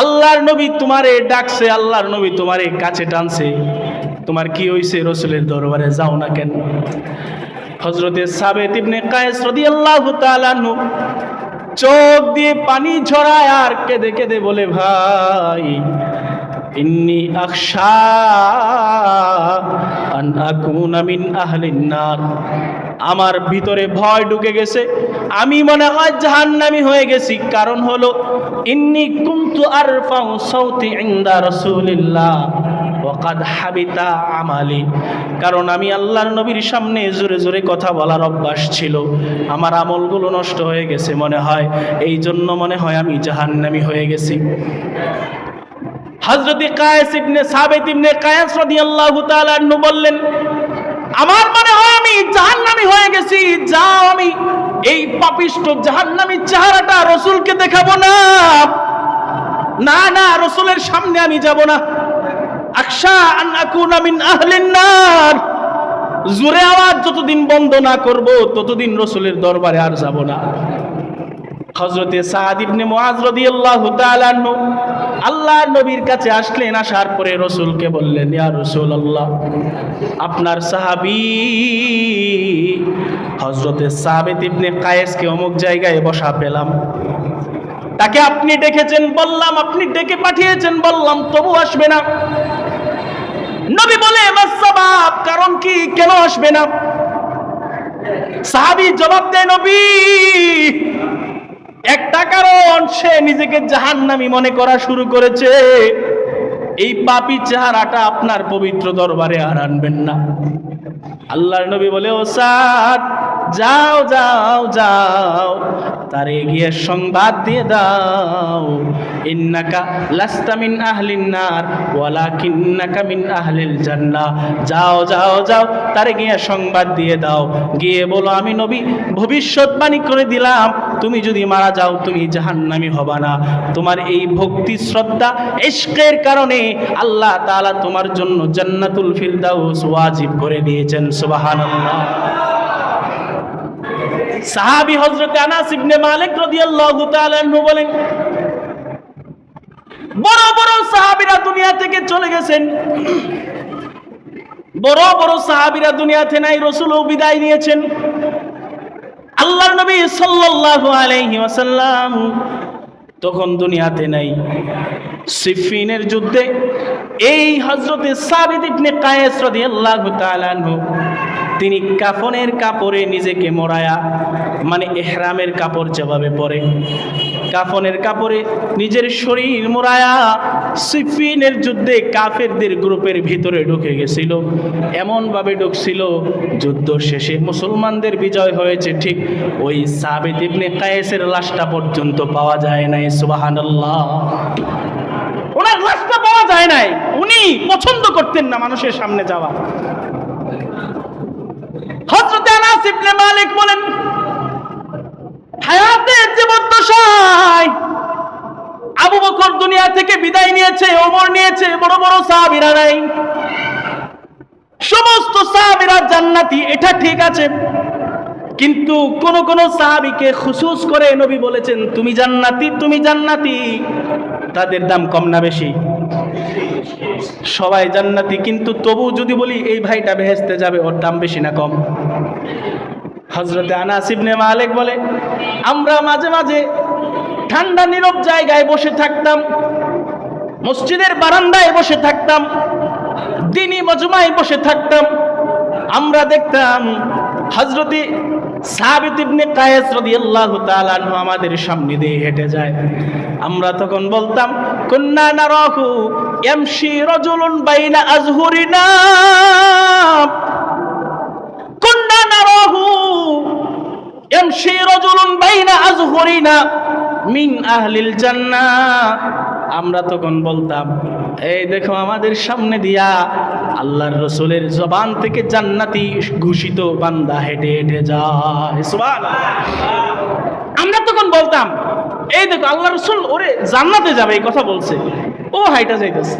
আল্লাহর নবী তোমারে ডাকছে, আল্লাহর নবী তোমারে কাছে টানছে, তোমার কি হইছে? রসুলের দরবারে যাও না কেন? হযরতে সাবেত ইবনে কায়েস রাদিয়াল্লাহু তাআলা আনহু চোখ দিয়ে পানি ঝরায় আর কেঁদে কেঁদে বলে, ভাই ইন্নী আখশা আন আকুনা মিন আহলিন নার, আমার ভিতরে ভয় ঢুকে গেছে, আমি মনে হয় জাহান্নামী হয়ে গেছি। কারণ হলো, ইন্নী কুনতু আরফাউ সাউতি ইনদা রাসূলিল্লাহ ওয়া কাদ হাবিতা আমালি, কারণ আমি আল্লাহর নবীর সামনে জোরে জোরে কথা বলার অভ্যাস ছিল, আমার আমলগুলো নষ্ট হয়ে গেছে মনে হয়, এই জন্য মনে হয় আমি জাহান্নামী হয়ে গেছি। হযরত কায়েস ইবনে সাবেত ইবনে কায়েস রাদিয়াল্লাহু তাআলা আনহু বললেন, আমার মনে হয় আমি জাহান্নামী হয়ে গেছি, যাও আমি এই পাপিষ্ঠ জাহান্নামী চেহারাটা রাসূলকে দেখাবো না। না না, রাসূলের সামনে আমি যাব না। আখশা আন আকুনা মিন আহলিন নার, জোরে আওয়াজ যতদিন বন্ধ না করব ততদিন রাসূলের দরবারে আর যাব না। হযরতে সাদ ইবনে মুআয রাদিয়াল্লাহু তাআলা আনহু আল্লাহর নবীর কাছে আসলেন, আসার পরে রাসূলকে বললেন, ইয়া রাসূলুল্লাহ, আপনার সাহাবী হযরতে সাবেত ইবনে কায়েসকে অমুক জায়গায় বসা পেলাম, তাকে আপনি ডেকেছেন, বললাম আপনি ডেকে পাঠিয়েছেন, বললাম তবু আসবে না। নবী বলে, মাসসাবাব, কারণ কি, কেন আসবে না? সাহাবী জবাব দেয়, নবী একটা কারণ, সে নিজেকে জাহান্নামী মনে করা শুরু করেছে, এই পাপী চেহারাটা আপনার পবিত্র দরবারে আর আনবেন না। আল্লাহর নবী বলে, ও সাদ, যাও যাও যাও, তারে গিয়ে সংবাদ দিয়ে দাও, ইন্নাকা লাস্তা মিন আহলিন নার ওয়ালাকিন্নাকা মিন আহলিল জান্নাহ। যাও যাও যাও, তারে গিয়ে সংবাদ দিয়ে দাও, গিয়ে বলো, আমি নবী ভবিষ্যৎবাণী করে দিলাম, তুমি যদি মারা যাও তুমি জাহান্নামী হবা না। তোমার এই ভক্তি, শ্রদ্ধা, ইশকের কারণে আল্লাহ তাআলা তোমার জন্য জান্নাতুল ফিরদাউস ওয়াজিব করে দিয়েছেন। সুবহানাল্লাহ। সাহাবী হযরত আনাস ইবনে মালিক রাদিয়াল্লাহু তাআলা আনহু বলেন, বড় বড় সাহাবীরা দুনিয়া থেকে চলে গেছেন, বড় বড় সাহাবীরা দুনিয়াতে নাই, রাসূলও বিদায় নিয়েছেন। আল্লাহর নবী সাল্লাল্লাহু আলাইহি ওয়াসাল্লাম তখন দুনিয়াতে নাই। সিফিনের যুদ্ধে এই হযরতে সাবিত ইবনে কায়েস রাদিয়াল্লাহু তাআলা আনহু তিনি কাফনের কাপড়ে নিজেকে মোড়ায়া, মানে ইহরামের কাপড় যেভাবে পরে, কাফনের কাপড়ে নিজের শরীর মোড়ায়া সিফিনের যুদ্ধে কাফেরদের গ্রুপের ভিতরে ঢুকে গেছিল। এমনভাবে ঢুকছিল, যুদ্ধ শেষে মুসলমানদের বিজয় হয়েছে, ঠিক ওই সাবিত ইবনে কায়েসের লাশটা পর্যন্ত পাওয়া যায় নাই। সুবহানাল্লাহ, ওনার লাশটা পাওয়া যায় নাই। উনি পছন্দ করতেন না মানুষের সামনে যাওয়া। হযরত আনাস ইবনে মালিক বলেন, হায়াতের জীবদ্দশায় আবু বকর দুনিয়া থেকে বিদায় নিয়েছে, ওমর নিয়েছে, বড় বড় সাহাবীরা নাই। সমস্ত সাহাবীরা জান্নাতি, এটা ঠিক আছে, কিন্তু কোন কোন সাহাবীকে খুসুস করে নবী বলেছেন তুমি জান্নাতি, তুমি জান্নাতি। তাদের দাম কম না বেশি? সবাই জান্নাতি, কিন্তু তবু যদি বলি এই ভাইটা বেহেশতে যাবে, ওর দাম বেশি না কম? হযরত আনাস ইবনে মালিক বলে, আমরা মাঝে মাঝে ঠান্ডা নীরব জায়গায় বসে থাকতাম, মসজিদের বারান্দায় বসে থাকতাম, দ্বীনি মজমায় বসে থাকতাম। আমরা দেখতাম হযরতে সাবিত ইবনে কায়েস রাদিয়াল্লাহু তাআলা আনহু আমাদের সামনে দিয়ে হেঁটে যায়। আমরা তখন বলতাম, কুন্না নারাহু ইয়ামশি রাজুলুন বাইনা আযহুরিনা, কুন্না নারাহু ইয়ামশি রাজুলুন বাইনা আযহুরিনা মিন আহলিল জান্নাহ। আমরা তখন বলতাম, এই দেখো আমাদের সামনে দিয়া আল্লাহর রাসূলের জবান থেকে জান্নাতি ঘোষিত বান্দা হেঁটে হেঁটে যায়। সুবহানাল্লাহ। আমরা তখন বলতাম, এই দেখো আল্লাহর রাসূল ওরে জান্নাতে যাবে এই কথা বলছে, ও হাইটা যাইতেছে।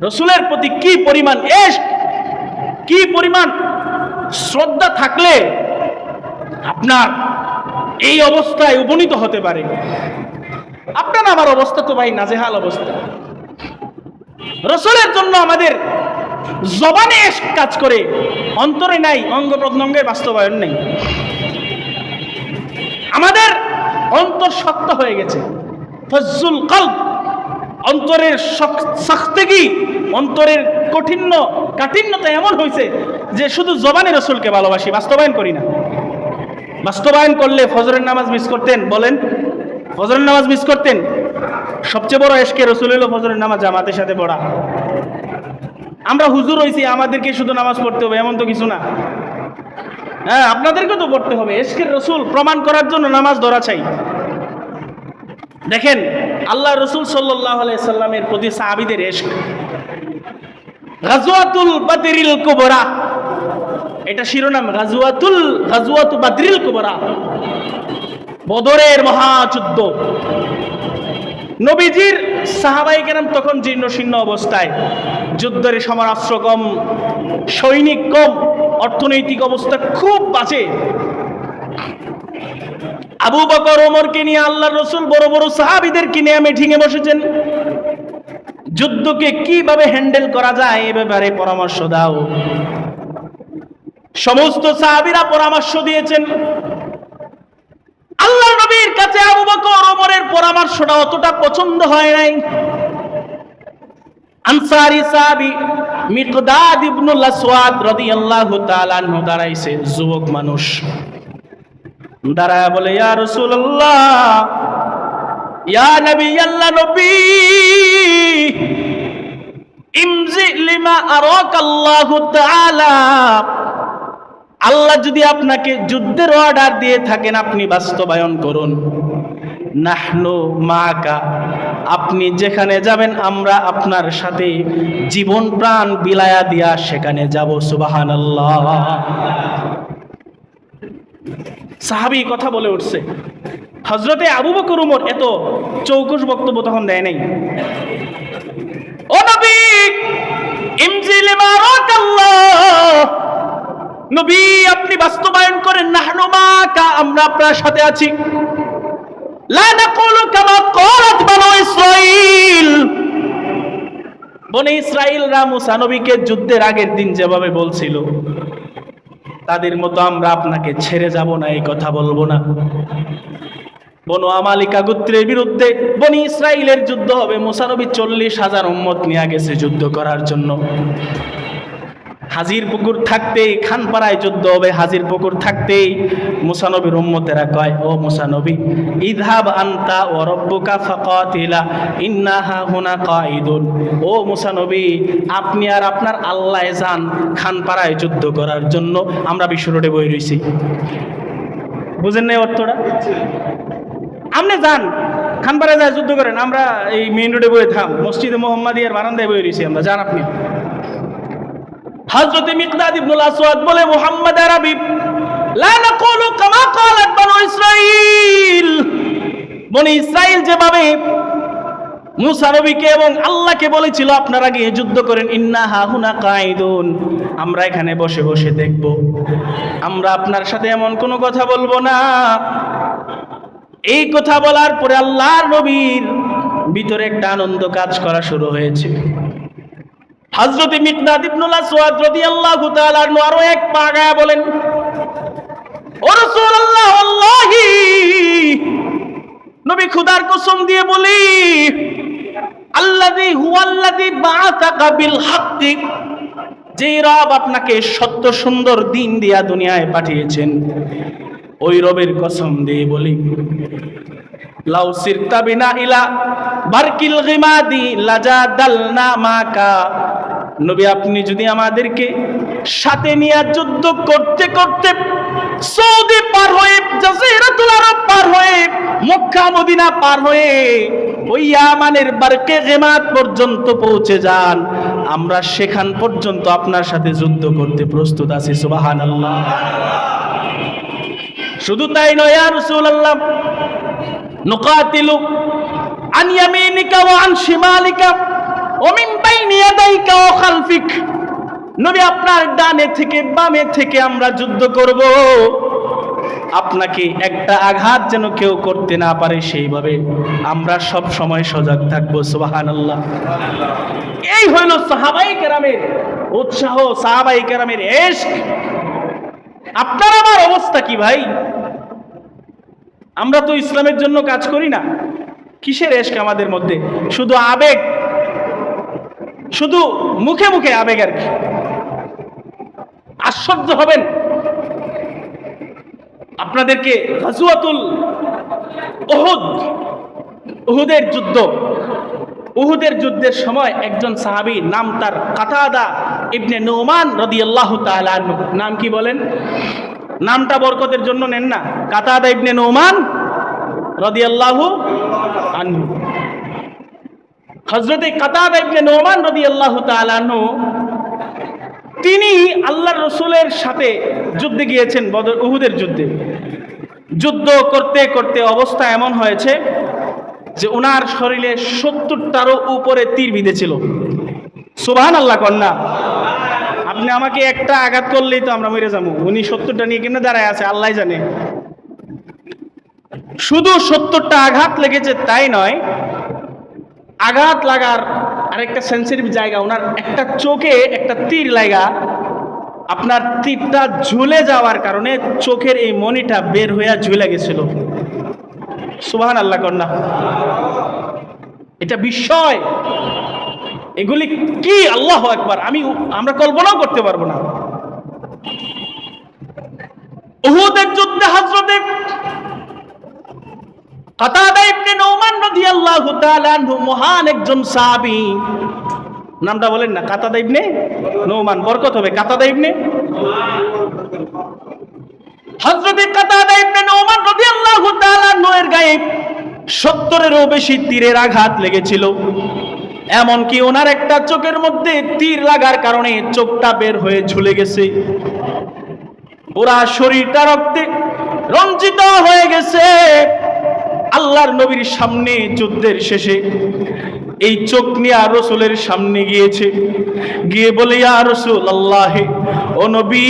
রাসূলের প্রতি কি পরিমাণ ইশক, কি পরিমাণ শ্রদ্ধা থাকলে আপনার এই অবস্থায় উপনীত হতে পারে। আপনার আমার অবস্থা তো ভাই নাজেহাল অবস্থা। রাসূলের জন্য আমাদের জবানে কাজ করে, অন্তরে নাই, অঙ্গ প্রত্যঙ্গের বাস্তবায়ন নেই। আমাদের অন্তর শক্ত হয়ে গেছে, ফজ্জুল কলব, অন্তরের শক্তি, অন্তরের কাঠিন্যতা এমন হয়েছে যে শুধু জবানে রাসূলকে ভালোবাসি, বাস্তবায়ন করি না। বাস্তবায়ন করলে ফজরের নামাজ মিস করতেন? বলেন, ফজরের নামাজ মিস করতেন? সবচেয়ে বড় ইশকে রাসূল হলো ফজরের নামাজ জামাতের সাথে পড়া। আমরা হুজুর হইছি, আমাদেরকে শুধু নামাজ পড়তে হবে এমন তো কিছু না। হ্যাঁ, আপনাদেরকে তো পড়তে হবে। ইশকের রাসূল প্রমাণ করার জন্য নামাজ ধরা চাই। দেখেন আল্লাহ রাসূল সাল্লাল্লাহু আলাইহি সাল্লামের প্রতি সাহাবীদের ইশক। গাজওয়াতুল বাদরিল কুবরা, এটা শিরোনাম, গাজওয়াতু বাদরিল কুবরা, বদরের মহাযুদ্ধ। নবীজির সাহাবায়ে কেরাম তখন জীর্ণ শীর্ণ অবস্থায়, যুদ্ধের সমরাস্ত্র কম, সৈনিক কম, অর্থনৈতিক অবস্থা খুব বাজে। আবু বকর ওমরকে নিয়ে আল্লাহর রাসূল বড় বড় সাহাবীদেরকে নিয়ে মিটিংয়ে বসেছেন। যুদ্ধকে কিভাবে হ্যান্ডেল করা যায় এ ব্যাপারে পরামর্শ দাও। সমস্ত সাহাবীরা পরামর্শ দিয়েছেন। আল্লাহর নবীর কাছে আবু বকর ওমরের পরামর্শটা অতটা পছন্দ হয় নাই। আনসারী সাহাবী মিকদাদ ইবনুল আসওয়াদ রাদিয়াল্লাহু তাআলা আনহু দাঁড়াইছে, যুবক মানুষ, দাঁড়ায় বলে, ইয়া রাসূলুল্লাহ, ইয়া নবী, আল্লাহ নবী, ইমজি লিমা আরাকাল্লাহু তাআলা, আল্লাহ যদি আপনাকে যুদ্ধের অর্ডার দিয়ে থাকেন আপনি বাস্তবায়ন করুন। নাহনু মাকা, আপনি যেখানে যাবেন আমরা আপনার সাথে জীবন প্রাণ বিলায়া দিয়া সেখানে যাব। সুবহানাল্লাহ। সাহাবী কথা বলে উঠছে। হযরতে আবু বকর ওমর এত চৌকস বক্তব্য তখন দেয় নাই। ও নবী, ইমজি লিমা আরাকাল্লাহ, নবী আপনি বাস্তবায়ন করেন। নাহনু মাকা, আমরা আপনার সাথে আছি। লা নাকুলু কামা ক্বালাত বানু ইসরাঈল, বনি ইসরাঈলরা মুসা নবীকে যুদ্ধের আগের দিন যেভাবে বলছিল তাদের মতো আমরা আপনাকে ছেড়ে যাব না, এই কথা বলবো না। বনু আমালিকা গোত্রের বিরুদ্ধে বনি ইসরাঈলের যুদ্ধ হবে। মুসা নবী 40,000 উম্মত নিয়ে গেছে যুদ্ধ করার জন্য। হাজির পুকুর থাকতেই খানপাড়ায় যুদ্ধ হবে, হাজির পুকুর থাকতেই মুসা নবীর উম্মতেরা কয়, ও মুসা নবী, ইযহাব আনতা ওয়া রাব্বুকা ফাকাতিলা ইন্না হাহুনা কাঈদুন। ও মুসা নবী, আপনি আর আপনার আল্লাহ যান খানপাড়ায় যুদ্ধ করার জন্য, আমরা বিশ্ব রোডে বই রইছি। বুঝেন নাই অর্থটা? আপনি যান খানপাড়ায় যায় যুদ্ধ করেন, আমরা এই মেইন রোডে বই থাম, মসজিদে মোহাম্মদিয়ার বারান্দায় বই রইছি আমরা, যান আপনি। হযরত মিকদাদ ইবনুল আসওয়াদ বলে, মুহাম্মদ আরবি লা নাকুলু কামা ক্বালাত বনু ইসরাঈল। বনি ইসরাঈল যেভাবে মুসা নবীকে এবং আল্লাহকে বলেছিল আপনারা গিয়ে যুদ্ধ করেন, ইন্না হাহুনা কাঈদুন, আমরা এখানে বসে বসে দেখব, আমরা আপনার সাথে এমন কোনো কথা বলবো না। এই কথা বলার পরে আল্লাহর নবীর ভিতরে একটা আনন্দ কাজ করা শুরু হয়েছে। হযরত মিকদাদ ইবনুল আসওয়াদ রাদিয়াল্লাহু তাআলা আনহু আরো এক পা আগায়া বলেন, ও রাসূলুল্লাহ, আল্লাহি, নবী খুদার কসম দিয়ে বলি, আল্লাযী হুয়াল্লাযী বাআসাকা বিল হাক্কি, যে রব আপনাকে সত্য সুন্দর দিন দিয়া দুনিয়ায় পাঠিয়েছেন, ওই রবের কসম দিয়ে বলি, লাউ সিরতা বিনা ইলা বারকিল গিমাদি লাজাদালনা মাকা। নবী, আপনি যদি আমাদেরকে সাথে নিয়ে যুদ্ধ করতে করতে সৌদি পার হয়ে, জাজিরাতুল আরব পার হয়ে, মক্কা মদিনা পার হয়ে ওই ইয়ামানের বারকে গিমাদ পর্যন্ত পৌঁছে যান, আমরা সেখান পর্যন্ত আপনার সাথে যুদ্ধ করতে প্রস্তুত আছি। সুবহানাল্লাহ। শুধু তাই নয়, ইয়া রাসূলুল্লাহ, নুকাতিলু আন ইয়ামিনিকা ওয়া আন শিমালিকা ওয়া মিন বাইনি ইয়াদাইকা ওয়া খালফিক। নবী, আপনার ডানে থেকে বামে থেকে আমরা যুদ্ধ করব, আপনাকে একটা আঘাত যেন কেউ করতে না পারে সেইভাবে আমরা সব সময় সজাগ থাকবো। সুবহানাল্লাহ। এই হইল সাহাবায়ে কেরামের উৎসাহ, সাহাবায়ে কেরামের ইশক। আপনার আমার অবস্থা কি ভাই? আমরা তো ইসলামের জন্য কাজ করি না, কিসের ইশক আমাদের মধ্যে? শুধু আবেগ, শুধু মুখে মুখে আবেগ আর কি। আশ্চর্য হবেন, আপনাদেরকে গাজওয়াতুল উহুদ, উহুদের যুদ্ধের সময় একজন সাহাবী, নাম তার কাতাদা ইবনে নুমান রাদিয়াল্লাহু তাআলা আনহু। নাম কি বলেন? নামটা বরকতের জন্য নেন না, কাতাদা ইবনে নুমান রাদিয়াল্লাহু আনহু। হযরতে কাতাদা ইবনে নুমান রাদিয়াল্লাহু তাআলা আনহু, তিনি আল্লাহর রাসূলের সাথে যুদ্ধে গিয়েছেন, উহুদের যুদ্ধে। যুদ্ধ করতে করতে অবস্থা এমন হয়েছে যে ওনার শরীরে 70টারও উপরে তীর বিঁধেছিল। সুবহানাল্লাহ কন্যা। আপনি আমাকে একটা আঘাত করলেই তো আমরা মরে যাবো, উনি 70টা নিয়ে কেমনে দাঁড়ায় আছে আল্লাহ জানে। শুধু 70টা আঘাত লেগেছে তাই নয়, আঘাত লাগার আরেকটা সেন্সিটিভ জায়গা, ওনার একটা চোখে একটা তীর লাগা, আপনার তীরটা ঝুলে যাওয়ার কারণে চোখের এই মণিটা বের হয়ে ঝুলে গেছিল। সুবহানাল্লাহ কন্যা। এটা বিস্ময়, এগুলি কি আল্লাহু আকবার, আমরা কল্পনাও করতে পারবো না। উহুদের যুদ্ধে হযরতে কাতাদা ইবনে নুমান রাদিয়াল্লাহু তাআলা আনহু, মহান একজন সাহাবী, নামটা বলেন না, কাতাদা ইবনে নুমান, বরকত হবে, কাতাদা ইবনে। হযরতে কাতাদা ইবনে নুমান রাদিয়াল্লাহু তাআলা আনহু এর গায়ে 70-এরও বেশি তীরের আঘাত লেগেছিল। এমনকি ওনার একটা চোখের মধ্যে তীর লাগার কারণে চোখটা বের হয়ে ঝুলে গেছে, পুরা শরীরটা রক্তে রঞ্জিত হয়ে গেছে। আল্লাহর নবীর সামনে যুদ্ধের শেষে এই চোখ নিয়ে রাসূলের সামনে গিয়েছে, গিয়ে বলে, ইয়া রাসূলুল্লাহ, ও নবী,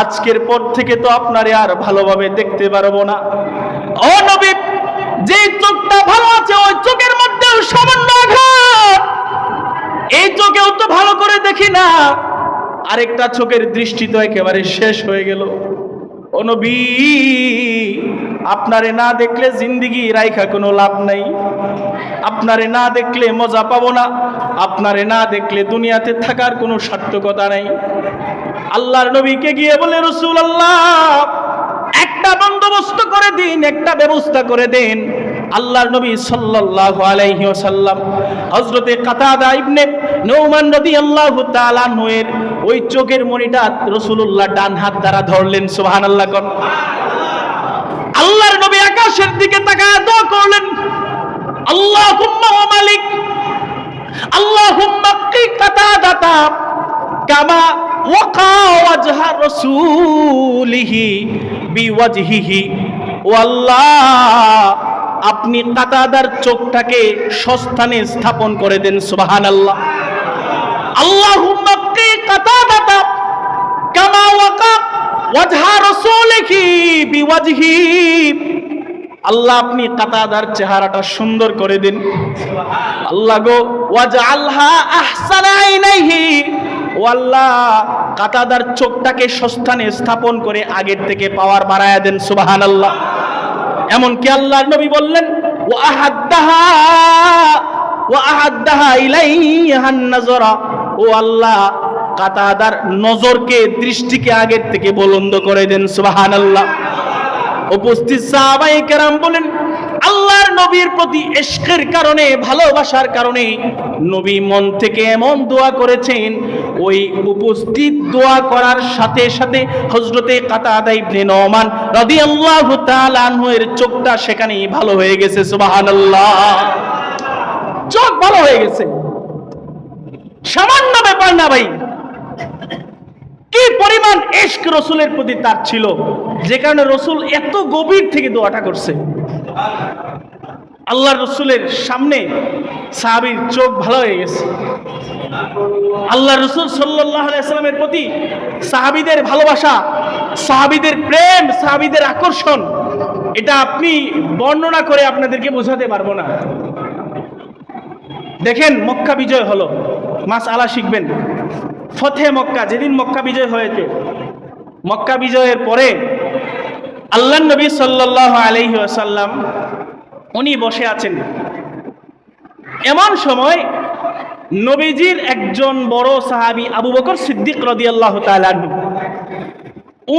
আজকের পর থেকে তো আপনারে আর ভালোভাবে দেখতে পারবো না। ও নবী, যে চোখটা ভালো আছে ওই চোখের মধ্যে সামান্য আঘাত, এই চোখেও তো ভালো করে দেখি না, আরেকটা চোখের দৃষ্টি তো একেবারে শেষ হয়ে গেল। ও নবী, আপনারে না দেখলে জিন্দেগি রাইখা কোনো লাভ নাই, আপনারে না দেখলে মজা পাবো না, আপনারে না দেখলে দুনিয়াতে থাকার কোনো সার্থকতা নাই। আল্লাহর নবীকে গিয়ে বলে, রাসূলুল্লাহ একটা বন্দোবস্ত করে দিন, একটা ব্যবস্থা করে দেন। আল্লাহর নবী সাল্লাল্লাহু আলাইহি ওয়াসাল্লাম হযরতে কাতাদা ইবনে নুমান রাদিয়াল্লাহু তাআলা আনহুর ওই চোখের মণিটা রাসূলুল্লাহ ডান হাত দ্বারা ধরলেন। সুবহানাল্লাহ কোন। আল্লাহর নবী আকাশের দিকে তাকায় দোয়া করলেন, আল্লাহুম্মা ওয়া মালিক, আল্লাহুম্মা কি কাতাদাতা কামা ওয়াকা ওয়াজহা রাসূলিহি বিওয়াজহিহি। ও আল্লাহ, আপনি কাতাদার চোখটাকে সস্থানে স্থাপন করে দেন। সুবহানাল্লাহ। আল্লাহুম্মা কি কাতাদাতা কামা ওয়াকা ওয়াজহা রাসূলিহি বিওয়াজহি। আল্লাহ, আপনি কাতাদার চেহারাটা সুন্দর করে দিন। আল্লাহ গো, ওয়াজআলহা আহসানা আইনাইহি। ও আল্লাহ, কাতাদার চোখটাকে সস্থানে স্থাপন করে আগের থেকে পাওয়ার বাড়ায়া দেন। সুবহানাল্লাহ। এমনকি আল্লাহর নবী বললেন, ওয়া আহাদ্দাহা ইলাইহান নাযরা। ও আল্লাহ, কাতাদার নজরকে, দৃষ্টিকে আগের থেকে বুলন্দ করে দেন। সুবহানাল্লাহ। উপস্থিত সাহাবায়ে কেরাম বলেন, আল্লাহর নবীর প্রতি ইশকের কারণে, ভালোবাসার কারণে নবী মন থেকে এমন দোয়া করেছেন, ওই উপস্থিত দোয়া করার সাথে সাথে হযরতে কাতাদা ইবনে নুমান রাদিয়াল্লাহু তাআলা আনহুর চোখটা সেখানেই ভালো হয়ে গেছে। সুবহানাল্লাহ। চোখ ভালো হয়ে গেছে, সামান্য ব্যাপার না ভাই। কি পরিমাণ ইশক রাসূলের প্রতি তার ছিল, যে কারণে রাসূল এত গভীর থেকে দোয়াটা করছে। আল্লাহর রাসূলের সামনে সাহাবীর চোখ ভালো হয়ে গেছে। আল্লাহর রাসূল সাল্লাল্লাহু আলাইহি ওয়াসাল্লামের প্রতি সাহাবীদের ভালোবাসা, সাহাবীদের প্রেম, সাহাবীদের আকর্ষণ, এটা আপনি বর্ণনা করে আপনাদেরকে বোঝাতে পারবো না। দেখেন, মক্কা বিজয় হলো, মাসআলা শিখবেন। ফতে মক্কা, যেদিন মক্কা বিজয় হয়েছে, মক্কা বিজয়ের পরে আল্লাহর নবী সাল্লাল্লাহু আলাইহি ওয়াসাল্লাম উনি বসে আছেন। এমন সময় নবীজির একজন বড় সাহাবী আবু বকর সিদ্দিক রাদিয়াল্লাহু তাআলা আনহু,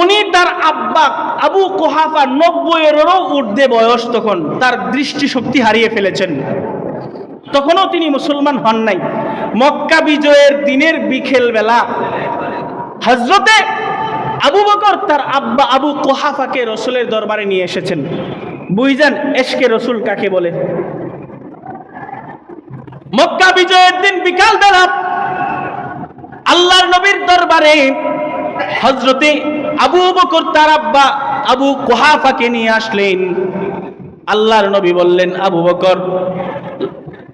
উনি তার আব্বা আবু কুহাফা 90-এরও ঊর্ধ্বে বয়স, তখন তার দৃষ্টিশক্তি হারিয়ে ফেলেছেন। তখনও তিনি মুসলমান হন নাই। মক্কা বিজয়ের দিনের বিকেল বেলা হযরতে আবু বকর তার আব্বা আবু কুহাফাকে রাসূলের দরবারে নিয়ে এসেছেন। বুঝলেন ইশকে রাসূল কাকে বলে? মক্কা বিজয়ের দিন বিকাল বেলা আল্লাহর নবীর দরবারে হযরতে আবু বকর তার আব্বা আবু কুহাফাকে নিয়ে আসলেন। আল্লাহর নবী বললেন, আবু বকর,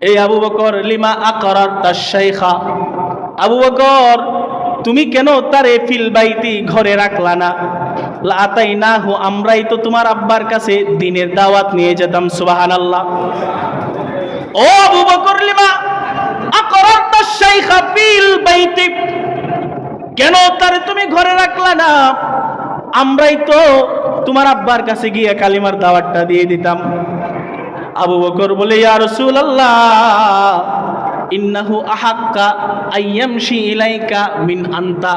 এই আবু বকর, লিমা আকরারতা শাইখা। আবু বকর, তুমি কেন তারে ফিল বাইতি, ঘরে রাখলা না? লাতাইনাহু, আমরাই তো তোমার আব্বার কাছে দ্বীনের দাওয়াত নিয়ে যেতাম। সুবহানাল্লাহ। ও আবু বকর, লিমা আকরারতা শাইখা ফিল বাইতি, কেন তারে তুমি ঘরে রাখলা না? আমরাই তো তোমার আব্বার কাছে গিয়ে কালিমার দাওয়াতটা দিয়ে দিতাম। আবু বকর বলে, ইয়া রাসূলুল্লাহ, ইন্নাহু আহাক্কা আইয়ামশি ইলাইকা মিন আনতা।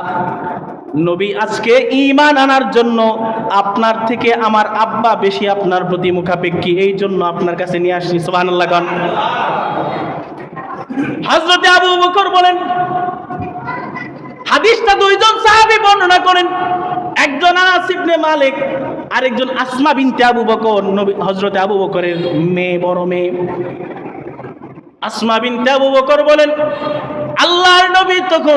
নবী, আজকে ঈমান আনার জন্য আপনার থেকে আমার আব্বা বেশি আপনার প্রতি মুখাপেক্ষী, এই জন্য আপনার কাছে নিয়ে আসছি। সুবহানাল্লাহ। হযরতে আবু বকর বলেন, হাদিসটা দুইজন সাহাবী বর্ণনা করেন, একজন আনাস ইবনে মালিক, আরেকজন আসমা বিনতে আবু বকর, নবী হযরতে আবু বকরের মেয়ে, বড় মেয়ে। আসমা বিনতে আবু বকর বলেন, আল্লাহর নবী তখন